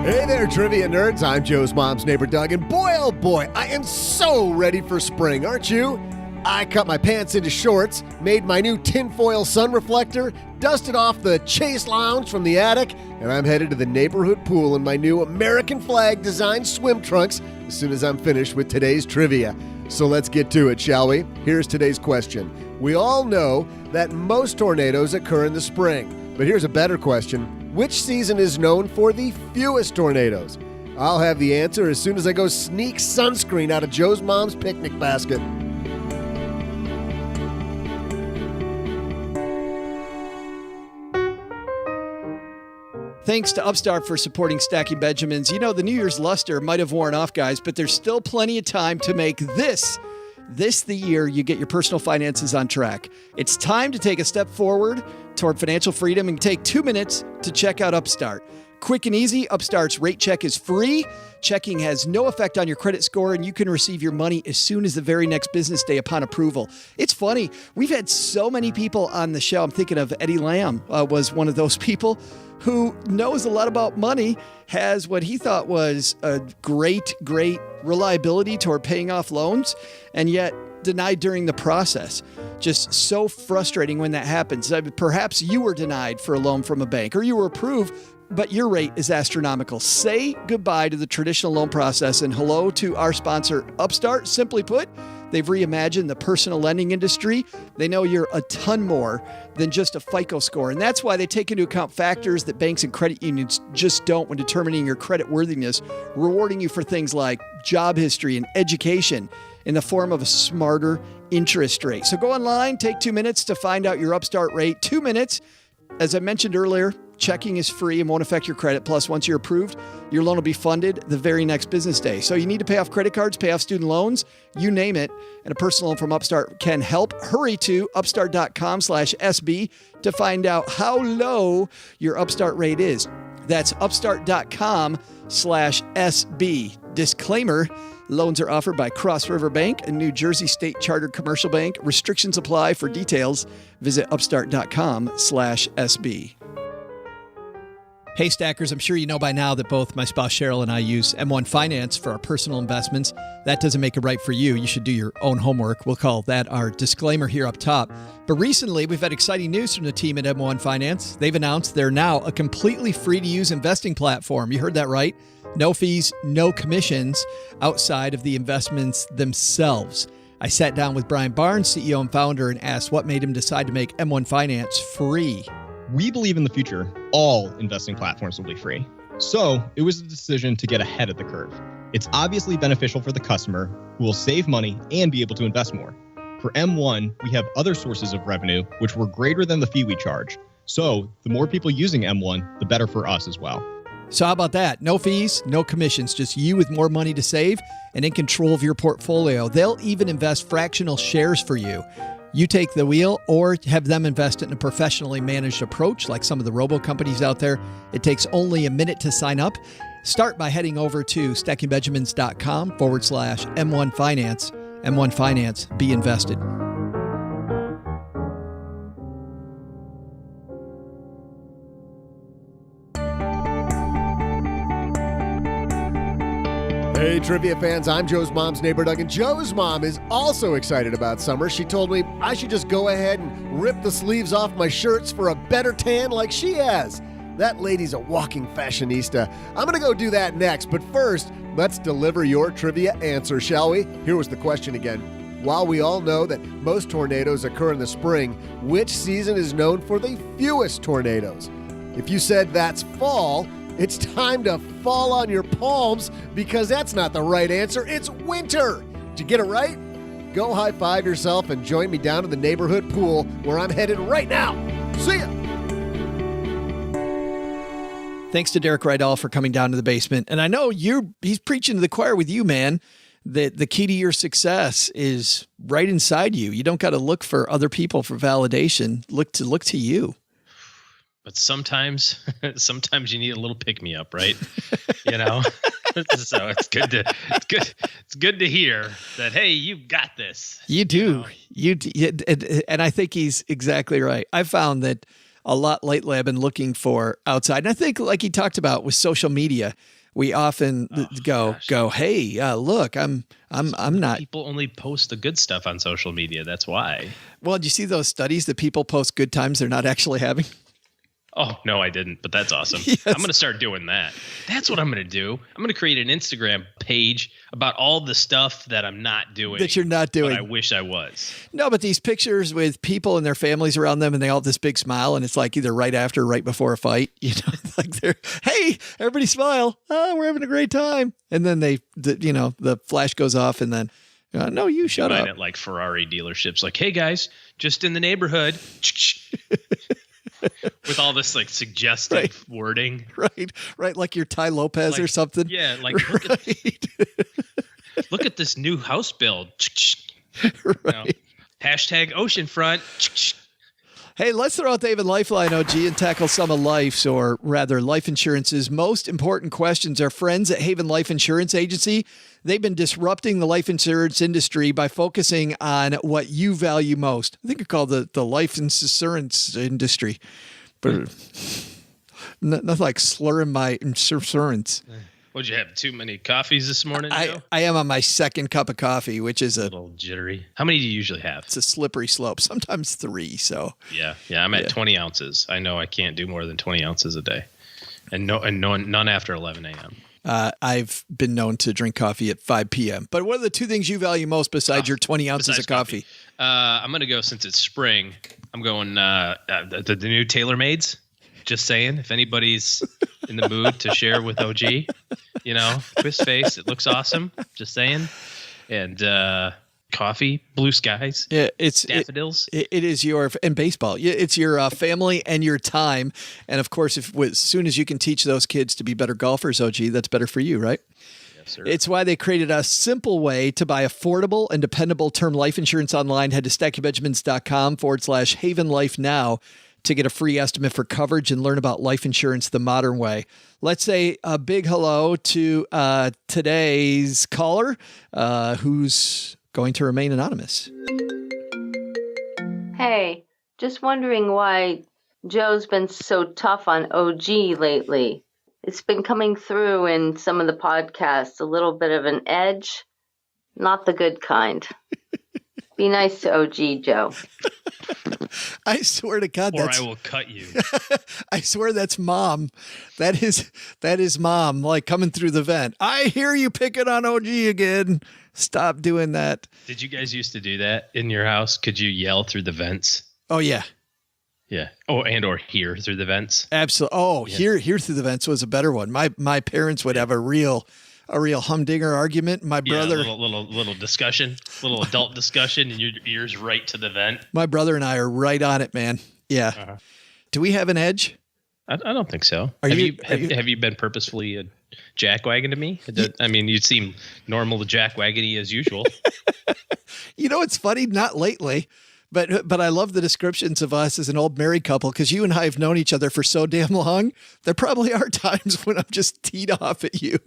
Hey there, trivia nerds. I'm Joe's mom's neighbor, Doug, and boy, oh boy, I am so ready for spring, aren't you? I cut my pants into shorts, made my new tinfoil sun reflector, dusted off the Chase Lounge from the attic, and I'm headed to the neighborhood pool in my new American flag designed swim trunks as soon as I'm finished with today's trivia. So let's get to it, shall we? Here's today's question. We all know that most tornadoes occur in the spring, but here's a better question. Which season is known for the fewest tornadoes? I'll have the answer as soon as I go sneak sunscreen out of Joe's mom's picnic basket. Thanks to Upstart for supporting Stacking Benjamins. You know, the New Year's luster might have worn off, guys, but there's still plenty of time to make this the year you get your personal finances on track. It's time to take a step forward toward financial freedom and take 2 minutes to check out Upstart. Quick and easy, Upstart's rate check is free. Checking has no effect on your credit score, and you can receive your money as soon as the very next business day upon approval. It's funny. We've had so many people on the show. I'm thinking of Eddie Lamb was one of those people who knows a lot about money, has what he thought was a great reliability toward paying off loans, and yet denied during the process. Just so frustrating when that happens. Perhaps you were denied for a loan from a bank, or you were approved, but your rate is astronomical. Say goodbye to the traditional loan process and hello to our sponsor, Upstart. Simply put, they've reimagined the personal lending industry. They know you're a ton more than just a FICO score. And that's why they take into account factors that banks and credit unions just don't when determining your credit worthiness, rewarding you for things like job history and education in the form of a smarter interest rate. So go online, take 2 minutes to find out your Upstart rate. 2 minutes. As I mentioned earlier, checking is free and won't affect your credit. Plus, once you're approved, your loan will be funded the very next business day. So you need to pay off credit cards, pay off student loans, you name it, and a personal loan from Upstart can help. Hurry to upstart.com/SB to find out how low your Upstart rate is. That's upstart.com/SB. Disclaimer, loans are offered by Cross River Bank, a New Jersey state chartered commercial bank. Restrictions apply. For details, visit upstart.com/SB. Hey, Stackers, I'm sure you know by now that both my spouse Cheryl and I use M1 Finance for our personal investments. That doesn't make it right for you. You should do your own homework. We'll call that our disclaimer here up top. But recently, we've had exciting news from the team at M1 Finance. They've announced they're now a completely free-to-use investing platform. You heard that right. No fees, no commissions outside of the investments themselves. I sat down with Brian Barnes, CEO and founder, and asked what made him decide to make M1 Finance free. We believe in the future, all investing platforms will be free. So it was a decision to get ahead of the curve. It's obviously beneficial for the customer who will save money and be able to invest more. For M1, we have other sources of revenue, which were greater than the fee we charge. So the more people using M1, the better for us as well. So how about that? No fees, no commissions, just you with more money to save and in control of your portfolio. They'll even invest fractional shares for you. You take the wheel or have them invest in a professionally managed approach like some of the robo companies out there. It takes only a minute to sign up. Start by heading over to stackingbenjamins.com/M1 Finance. M1 Finance. Be invested. Hey, trivia fans, I'm Joe's mom's neighbor, Doug, and Joe's mom is also excited about summer. She told me I should just go ahead and rip the sleeves off my shirts for a better tan like she has. That lady's a walking fashionista. I'm going to go do that next, but first, let's deliver your trivia answer, shall we? Here was the question again. While we all know that most tornadoes occur in the spring, which season is known for the fewest tornadoes? If you said that's fall, it's time to fall on your palms because that's not the right answer. It's winter. Did you get it right? Go high-five yourself and join me down in the neighborhood pool where I'm headed right now. See ya! Thanks to Derek Rydall for coming down to the basement. And I know he's preaching to the choir with you, man, that the key to your success is right inside you. You don't got to look for other people for validation. Look to you. But sometimes you need a little pick me up, right? You know, so it's good to hear that. Hey, you got this. You do. And I think he's exactly right. I found that a lot lately. I've been looking for outside, and I think, like he talked about with social media, we often go, hey, look, I'm not. People only post the good stuff on social media. That's why. Well, did you see those studies that people post good times they're not actually having? Oh, no, I didn't, but that's awesome. Yes. I'm going to start doing that. That's what I'm going to do. I'm going to create an Instagram page about all the stuff that I'm not doing. That you're not doing. But I wish I was. No, but these pictures with people and their families around them and they all have this big smile and it's like either right after or right before a fight. You know, it's like they're, hey, everybody smile. Oh, we're having a great time. And then the flash goes off and then, no, you shut up. At like Ferrari dealerships, like, hey guys, just in the neighborhood. With all this like suggestive wording. Right. Like you're Ty Lopez or something. Yeah. Like, look at this new house build. Right. Hashtag oceanfront. Hey, let's throw out the Haven Lifeline, OG, and tackle some of life's, or rather life insurance's most important questions. Our friends at Haven Life Insurance Agency, they've been disrupting the life insurance industry by focusing on what you value most. I think it's called the life insurance industry. But nothing like slurring my insurance. What'd you have? Too many coffees this morning, Joe? I am on my second cup of coffee, which is a little jittery. How many do you usually have? It's a slippery slope. Sometimes 3. So yeah. I'm at 20 ounces. I know I can't do more than 20 ounces a day, and none after 11 a.m. I've been known to drink coffee at 5 p.m. But what are the two things you value most besides your 20 ounces of coffee? I'm going to go, since it's spring, I'm going the new TaylorMades. Just saying, if anybody's in the mood to share with OG, twist face, it looks awesome. Just saying. And coffee, blue skies, it's daffodils. It is and baseball. It's your family and your time. And of course, as soon as you can teach those kids to be better golfers, OG, that's better for you, right? Yes, sir. It's why they created a simple way to buy affordable and dependable term life insurance online. Head to stackingbenjamins.com/Haven Life now to get a free estimate for coverage and learn about life insurance the modern way. Let's say a big hello to today's caller, who's going to remain anonymous. Hey, just wondering why Joe's been so tough on OG lately. It's been coming through in some of the podcasts, a little bit of an edge, not the good kind. Be nice to OG, Joe. I swear to God, I will cut you. I swear that's mom. That is mom, like coming through the vent. I hear you picking on OG again. Stop doing that. Did you guys used to do that in your house? Could you yell through the vents? Oh yeah. Yeah. Oh, or hear through the vents. Absolutely. Oh, yeah. Hear through the vents was a better one. My parents would have a real humdinger argument. My brother, little discussion, little adult discussion, and your ears right to the vent. My brother and I are right on it, man. Yeah. Uh-huh. Do we have an edge? I don't think so. Have you been purposefully jackwagon to me? I mean, you seem normal to jackwaggony as usual. It's funny. Not lately. But I love the descriptions of us as an old married couple, because you and I have known each other for so damn long. There probably are times when I'm just teed off at you.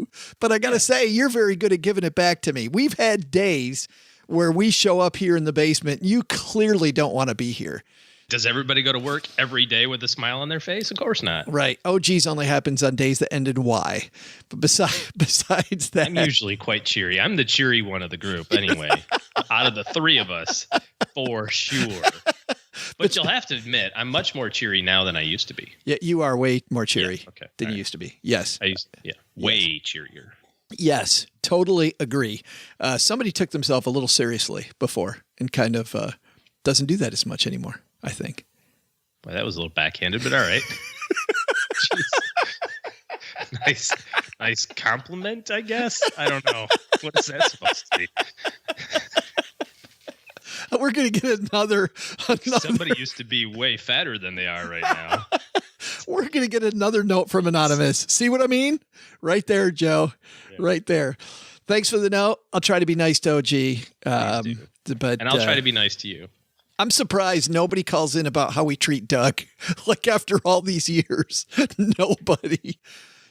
But I got to say, you're very good at giving it back to me. We've had days where we show up here in the basement. You clearly don't want to be here. Does everybody go to work every day with a smile on their face? Of course not. Right. OGs only happens on days that end in Y. But besides that. I'm usually quite cheery. I'm the cheery one of the group anyway, out of the three of us, for sure. But you'll have to admit, I'm much more cheery now than I used to be. Yeah, you are way more cheery than you right. used to be. Yes. Way cheerier. Yes, totally agree. Somebody took themselves a little seriously before and kind of doesn't do that as much anymore, I think. Well, that was a little backhanded, but all right. Nice compliment, I guess. I don't know. What is that supposed to be? We're going to get another. Somebody used to be way fatter than they are right now. We're going to get another note from Anonymous. See what I mean? Right there, Joe. Yeah. Right there. Thanks for the note. I'll try to be nice to OG. And I'll try to be nice to you. I'm surprised nobody calls in about how we treat Doug. Like after all these years, nobody.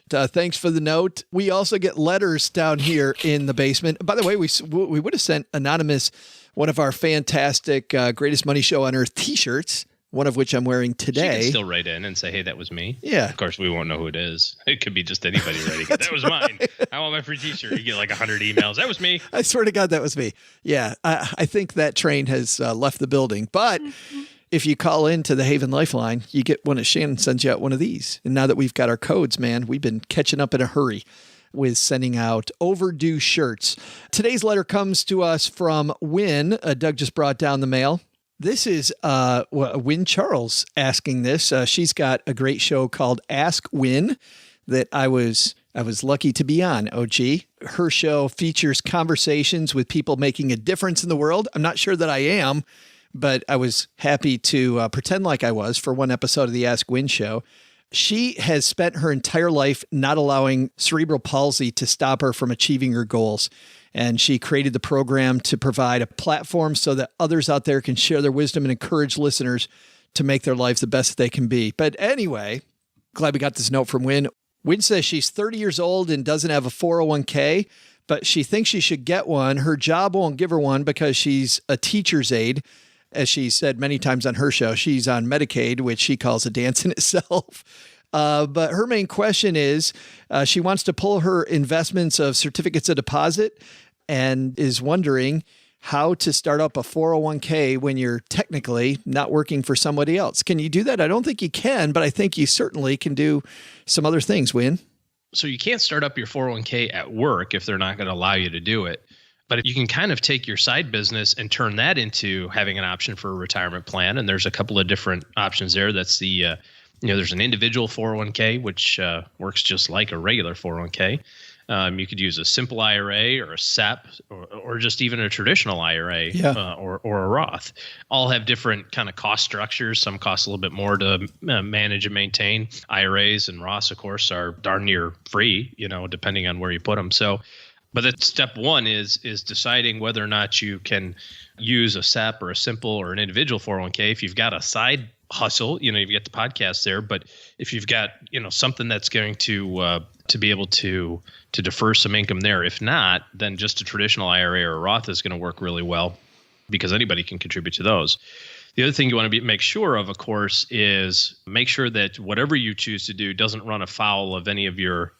Thanks for the note. We also get letters down here in the basement. By the way, we would have sent Anonymous one of our fantastic Greatest Money Show on Earth t-shirts, one of which I'm wearing today. She can still write in and say, hey, that was me. Yeah. Of course, we won't know who it is. It could be just anybody writing it. That was mine. I want my free t-shirt. You get like 100 emails. That was me. I swear to God, that was me. Yeah. I think that train has left the building. But if you call into the Haven Lifeline, you get one of Shannon sends you out one of these. And now that we've got our codes, man, we've been catching up in a hurry with sending out overdue shirts. Today's letter comes to us from Wynn. Doug just brought down the mail. This is Wynn Charles asking this. She's got a great show called Ask Wynn that I was lucky to be on, OG. Her show features conversations with people making a difference in the world. I'm not sure that I am, but I was happy to pretend like I was for one episode of the Ask Wynn show. She has spent her entire life not allowing cerebral palsy to stop her from achieving her goals. And she created the program to provide a platform so that others out there can share their wisdom and encourage listeners to make their lives the best that they can be. But anyway, glad we got this note from Wynn. Wynn says she's 30 years old and doesn't have a 401k, but she thinks she should get one. Her job won't give her one because she's a teacher's aide. As she said many times on her show, she's on Medicaid, which she calls a dance in itself. But her main question is she wants to pull her investments of certificates of deposit and is wondering how to start up a 401k when you're technically not working for somebody else. Can you do that? I don't think you can, but I think you certainly can do some other things, Wynn. So you can't start up your 401k at work if they're not going to allow you to do it. But you can kind of take your side business and turn that into having an option for a retirement plan. And there's a couple of different options there. That's the, there's an individual 401k, which works just like a regular 401k. You could use a simple IRA or a SEP or just even a traditional IRA or a Roth. All have different kind of cost structures. Some cost a little bit more to manage and maintain. IRAs and Roths, of course, are darn near free, depending on where you put them. But that's step one is deciding whether or not you can use a SEP or a simple or an individual 401k. If you've got a side hustle, you've got the podcast there. But if you've got something that's going to be able to defer some income there, if not, then just a traditional IRA or a Roth is going to work really well because anybody can contribute to those. The other thing you want to make sure of course, is make sure that whatever you choose to do doesn't run afoul of any of your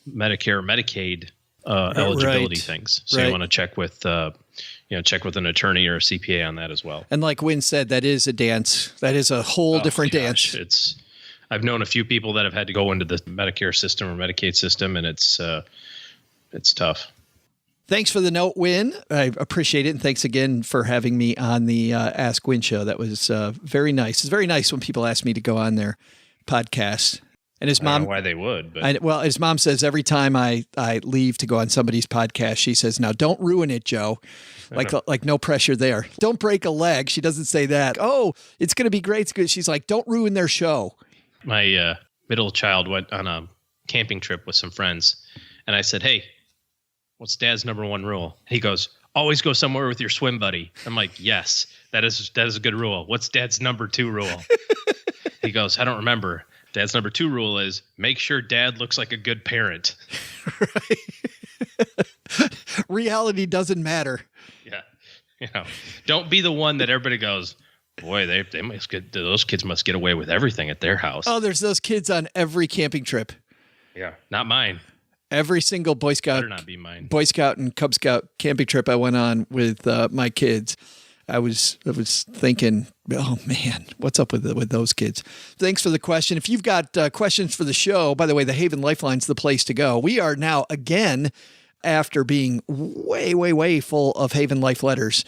Medicare or Medicaid eligibility things. So you want to check with an attorney or a CPA on that as well. And like Wynn said, that is a dance. That is a whole different dance. I've known a few people that have had to go into the Medicare system or Medicaid system, and it's tough. Thanks for the note, Wynn. I appreciate it. And thanks again for having me on the Ask Wynn show. That was very nice. It's very nice when people ask me to go on their podcast. And his mom, I don't know why they would, but his mom says every time I leave to go on somebody's podcast, she says, "Now don't ruin it, Joe." Like no pressure there. Don't break a leg. She doesn't say that. Oh, it's going to be great. It's good. She's like, don't ruin their show. My middle child went on a camping trip with some friends, and I said, "Hey, what's Dad's number one rule?" He goes, "Always go somewhere with your swim buddy." I'm like, "Yes, that is a good rule. What's Dad's number two rule?" He goes, "I don't remember." Dad's number two rule is make sure Dad looks like a good parent. Right. Reality doesn't matter. Yeah. You know, don't be the one that everybody goes, boy, they must get, those kids must get away with everything at their house. Oh, there's those kids on every camping trip. Yeah, not mine. Every single Boy Scout, Better not be mine. Boy Scout and Cub Scout camping trip I went on with my kids, I was thinking, oh man, what's up with those kids? Thanks for the question. If you've got questions for the show, by the way, the Haven Lifeline's the place to go. We are now again, after being way full of Haven Life letters,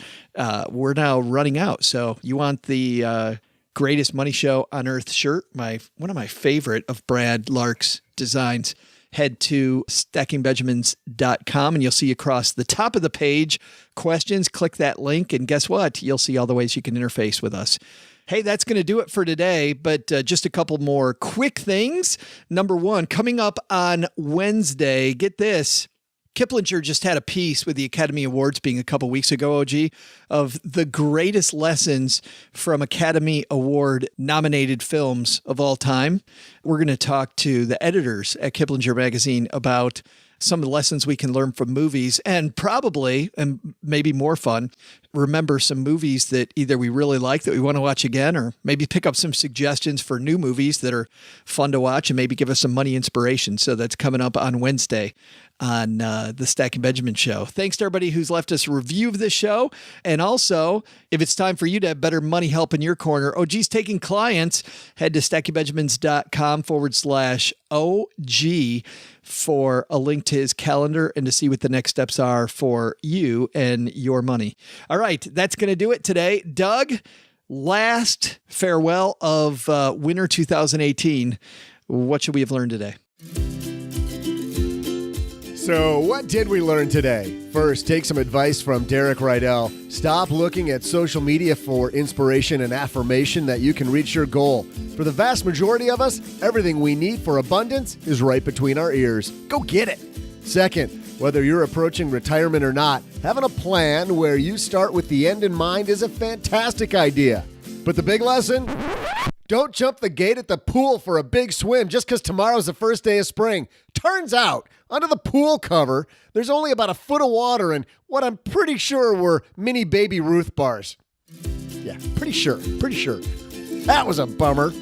we're now running out. So you want the greatest money show on earth shirt? One of my favorite of Brad Lark's designs. Head to stackingbenjamins.com and you'll see across the top of the page questions. Click that link and guess what? You'll see all the ways you can interface with us. Hey, that's going to do it for today, but just a couple more quick things. Number one, coming up on Wednesday, get this. Kiplinger just had a piece with the Academy Awards being a couple weeks ago, OG, of the greatest lessons from Academy Award nominated films of all time. We're going to talk to the editors at Kiplinger Magazine about some of the lessons we can learn from movies and probably, and maybe more fun, remember some movies that either we really like that we want to watch again, or maybe pick up some suggestions for new movies that are fun to watch and maybe give us some money inspiration. So that's coming up on Wednesday on the Stacking Benjamin Show. Thanks to everybody who's left us a review of this show. And also, if it's time for you to have better money help in your corner, OG's taking clients. Head to stackingbenjamins.com/OG for a link to his calendar and to see what the next steps are for you and your money. All right, that's going to do it today. Doug, last farewell of winter 2018. What should we have learned today? So what did we learn today? First, take some advice from Derek Rydall. Stop looking at social media for inspiration and affirmation that you can reach your goal. For the vast majority of us, everything we need for abundance is right between our ears. Go get it. Second, whether you're approaching retirement or not, having a plan where you start with the end in mind is a fantastic idea. But the big lesson? Don't jump the gate at the pool for a big swim just because tomorrow's the first day of spring. Turns out, under the pool cover, there's only about a foot of water and what I'm pretty sure were mini Baby Ruth bars. Yeah, pretty sure. That was a bummer.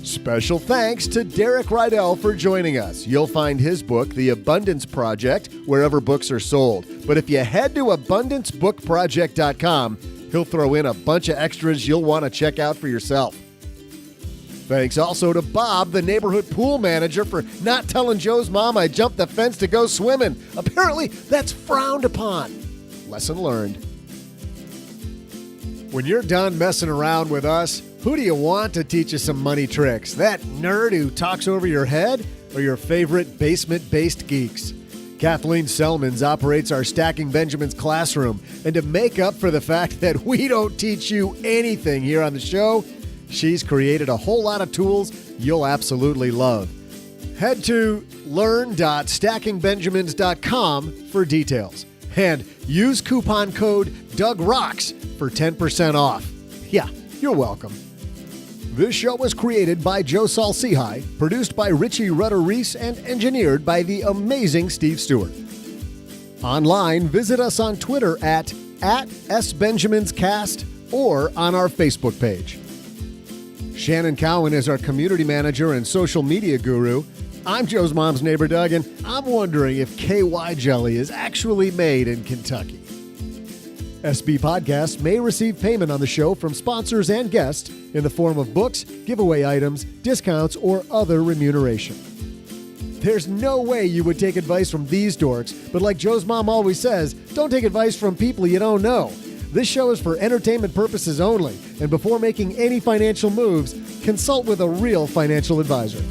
Special thanks to Derek Rydall for joining us. You'll find his book, The Abundance Project, wherever books are sold. But if you head to abundancebookproject.com, he'll throw in a bunch of extras you'll want to check out for yourself. Thanks also to Bob, the neighborhood pool manager, for not telling Joe's mom I jumped the fence to go swimming. Apparently, that's frowned upon. Lesson learned. When you're done messing around with us, who do you want to teach you some money tricks? That nerd who talks over your head or your favorite basement-based geeks? Kathleen Selmans operates our Stacking Benjamins classroom, and to make up for the fact that we don't teach you anything here on the show, she's created a whole lot of tools you'll absolutely love. Head to learn.stackingbenjamins.com for details. And use coupon code DougRocks for 10% off. Yeah, you're welcome. This show was created by Joe Saul-Sehy, produced by Richie Rutter-Reese, and engineered by the amazing Steve Stewart. Online, visit us on Twitter at @SBenjaminsCast or on our Facebook page. Shannon Cowan is our community manager and social media guru. I'm Joe's mom's neighbor, Doug, and I'm wondering if KY jelly is actually made in Kentucky. SB Podcasts may receive payment on the show from sponsors and guests in the form of books, giveaway items, discounts, or other remuneration. There's no way you would take advice from these dorks, but like Joe's mom always says, don't take advice from people you don't know. This show is for entertainment purposes only, and before making any financial moves, consult with a real financial advisor.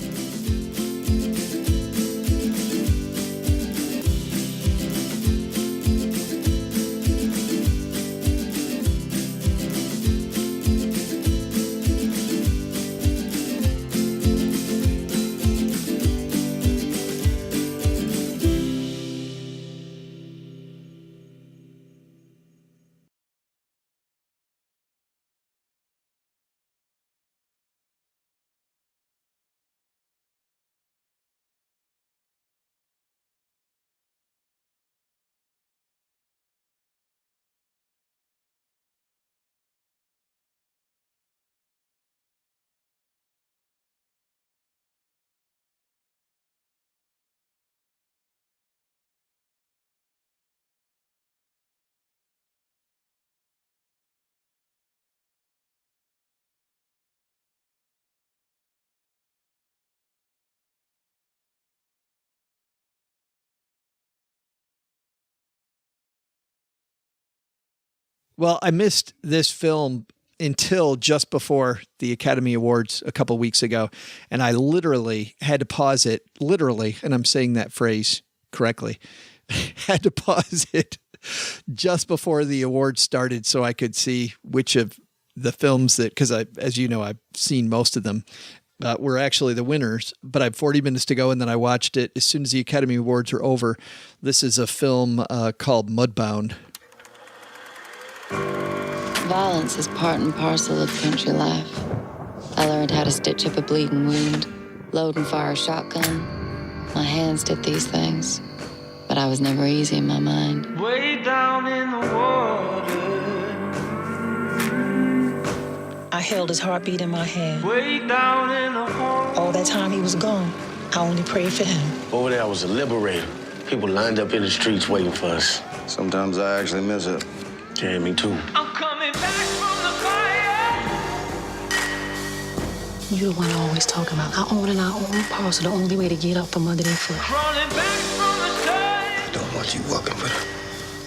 Well, I missed this film until just before the Academy Awards a couple weeks ago, and I literally had to pause it, and I'm saying that phrase correctly, had to pause it just before the awards started so I could see which of the films that, because as you know, I've seen most of them, were actually the winners, but I have 40 minutes to go, and then I watched it as soon as the Academy Awards were over. This is a film called Mudbound. Violence is part and parcel of country life. I learned how to stitch up a bleeding wound, load and fire a shotgun. My hands did these things, but I was never easy in my mind. Way down in the water, I held his heartbeat in my hand. way down in the hole. All that time he was gone, I only prayed for him. Over there, I was a liberator. People lined up in the streets waiting for us. Sometimes I actually miss it. Yeah, me too. I'm coming back from the fire. You the one always talking about our own and our own parcel, the only way to get up from under their foot. Crawling back from the sky. I don't want you working for them.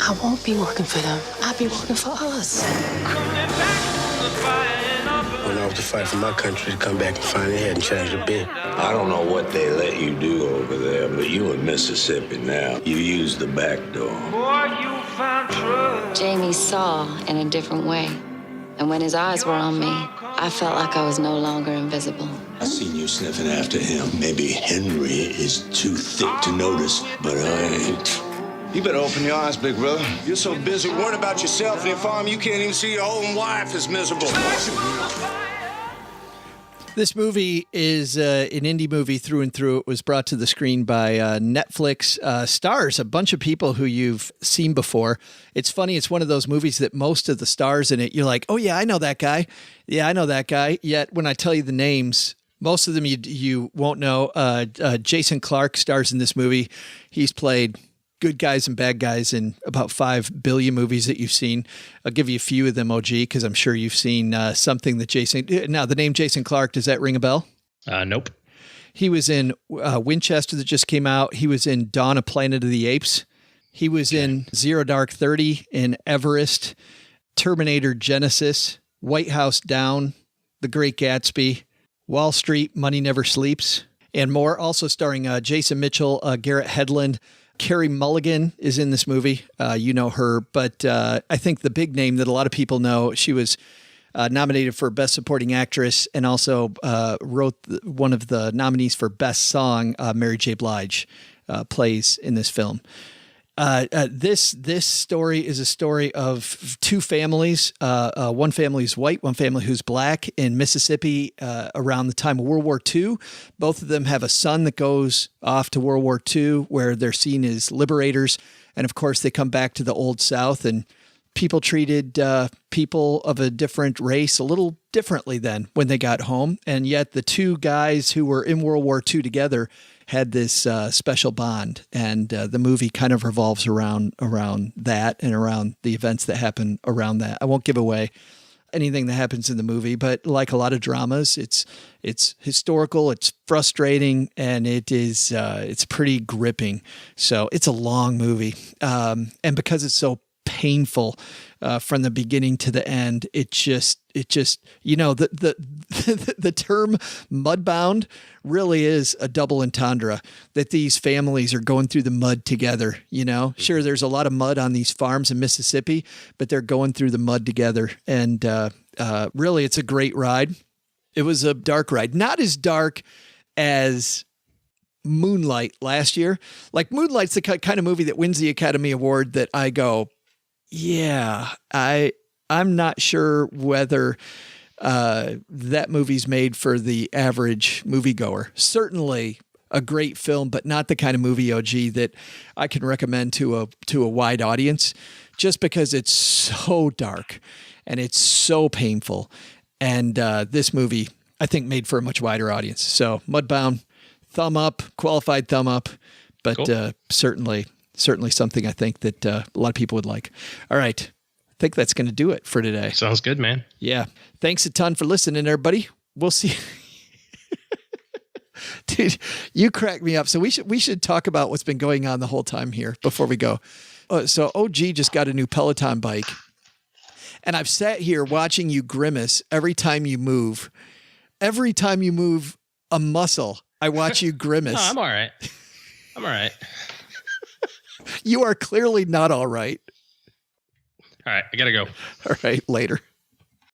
I won't be working for them. I'll be working for us. Coming back from the fire. And I'm Went off to fight for my country to come back and find it hadn't changed a bit. I don't know what they let you do over there, but you in Mississippi now. You use the back door. boy, you found trouble. Jamie saw in a different way. And when his eyes were on me, I felt like I was no longer invisible. I seen you sniffing after him. Maybe Henry is too thick to notice, but I ain't. You better open your eyes, big brother. You're so busy worrying about yourself and your farm, you can't even see your own wife is miserable. This movie is an indie movie through and through. It was brought to the screen by Netflix. Stars a bunch of people who you've seen before. It's funny. It's one of those movies that most of the stars in it, you're like, oh, yeah, I know that guy. Yeah, I know that guy. Yet when I tell you the names, most of them you won't know. Jason Clarke stars in this movie. He's played good guys and bad guys in about 5 billion movies that you've seen. I'll give you a few of them, OG, because I'm sure you've seen something that Jason... Now, the name Jason Clarke, does that ring a bell? Nope. He was in Winchester that just came out. He was in Dawn of Planet of the Apes. He was in Zero Dark 30, in Everest, Terminator Genesis, White House Down, The Great Gatsby, Wall Street, Money Never Sleeps, and more. Also starring Jason Mitchell, Garrett Hedlund. Carey Mulligan is in this movie. You know her, but I think the big name that a lot of people know, she was nominated for Best Supporting Actress and also wrote one of the nominees for Best Song. Mary J. Blige plays in this film. This story is a story of two families. One family is white, one family who's black in Mississippi around the time of World War II. Both of them have a son that goes off to World War II where they're seen as liberators. And of course, they come back to the Old South and people treated people of a different race a little differently then when they got home. And yet the two guys who were in World War II together had this special bond, and the movie kind of revolves around that and around the events that happen around that. I won't give away anything that happens in the movie, but like a lot of dramas, it's historical, it's frustrating, and it's pretty gripping. So it's a long movie, and because it's so painful from the beginning to the end, it just the term mudbound really is a double entendre, that these families are going through the mud together. Sure, there's a lot of mud on these farms in Mississippi, but they're going through the mud together, and really it's a great ride. It was a dark ride, not as dark as Moonlight last year. Like Moonlight's the kind of movie that wins the Academy Award that I go, yeah, I'm not sure whether that movie's made for the average moviegoer. Certainly a great film, but not the kind of movie, OG, that I can recommend to a wide audience, just because it's so dark and it's so painful. And this movie, I think, made for a much wider audience. So Mudbound, thumb up, qualified thumb up, but cool. Certainly something I think that a lot of people would like. All right. I think that's going to do it for today. Sounds good, man. Yeah. Thanks a ton for listening, everybody. We'll see. Dude, you crack me up. So we should talk about what's been going on the whole time here before we go. So OG just got a new Peloton bike. And I've sat here watching you grimace every time you move. Every time you move a muscle, I watch you grimace. No, I'm all right. I'm all right. You are clearly not all right. All right, I gotta go. All right, later.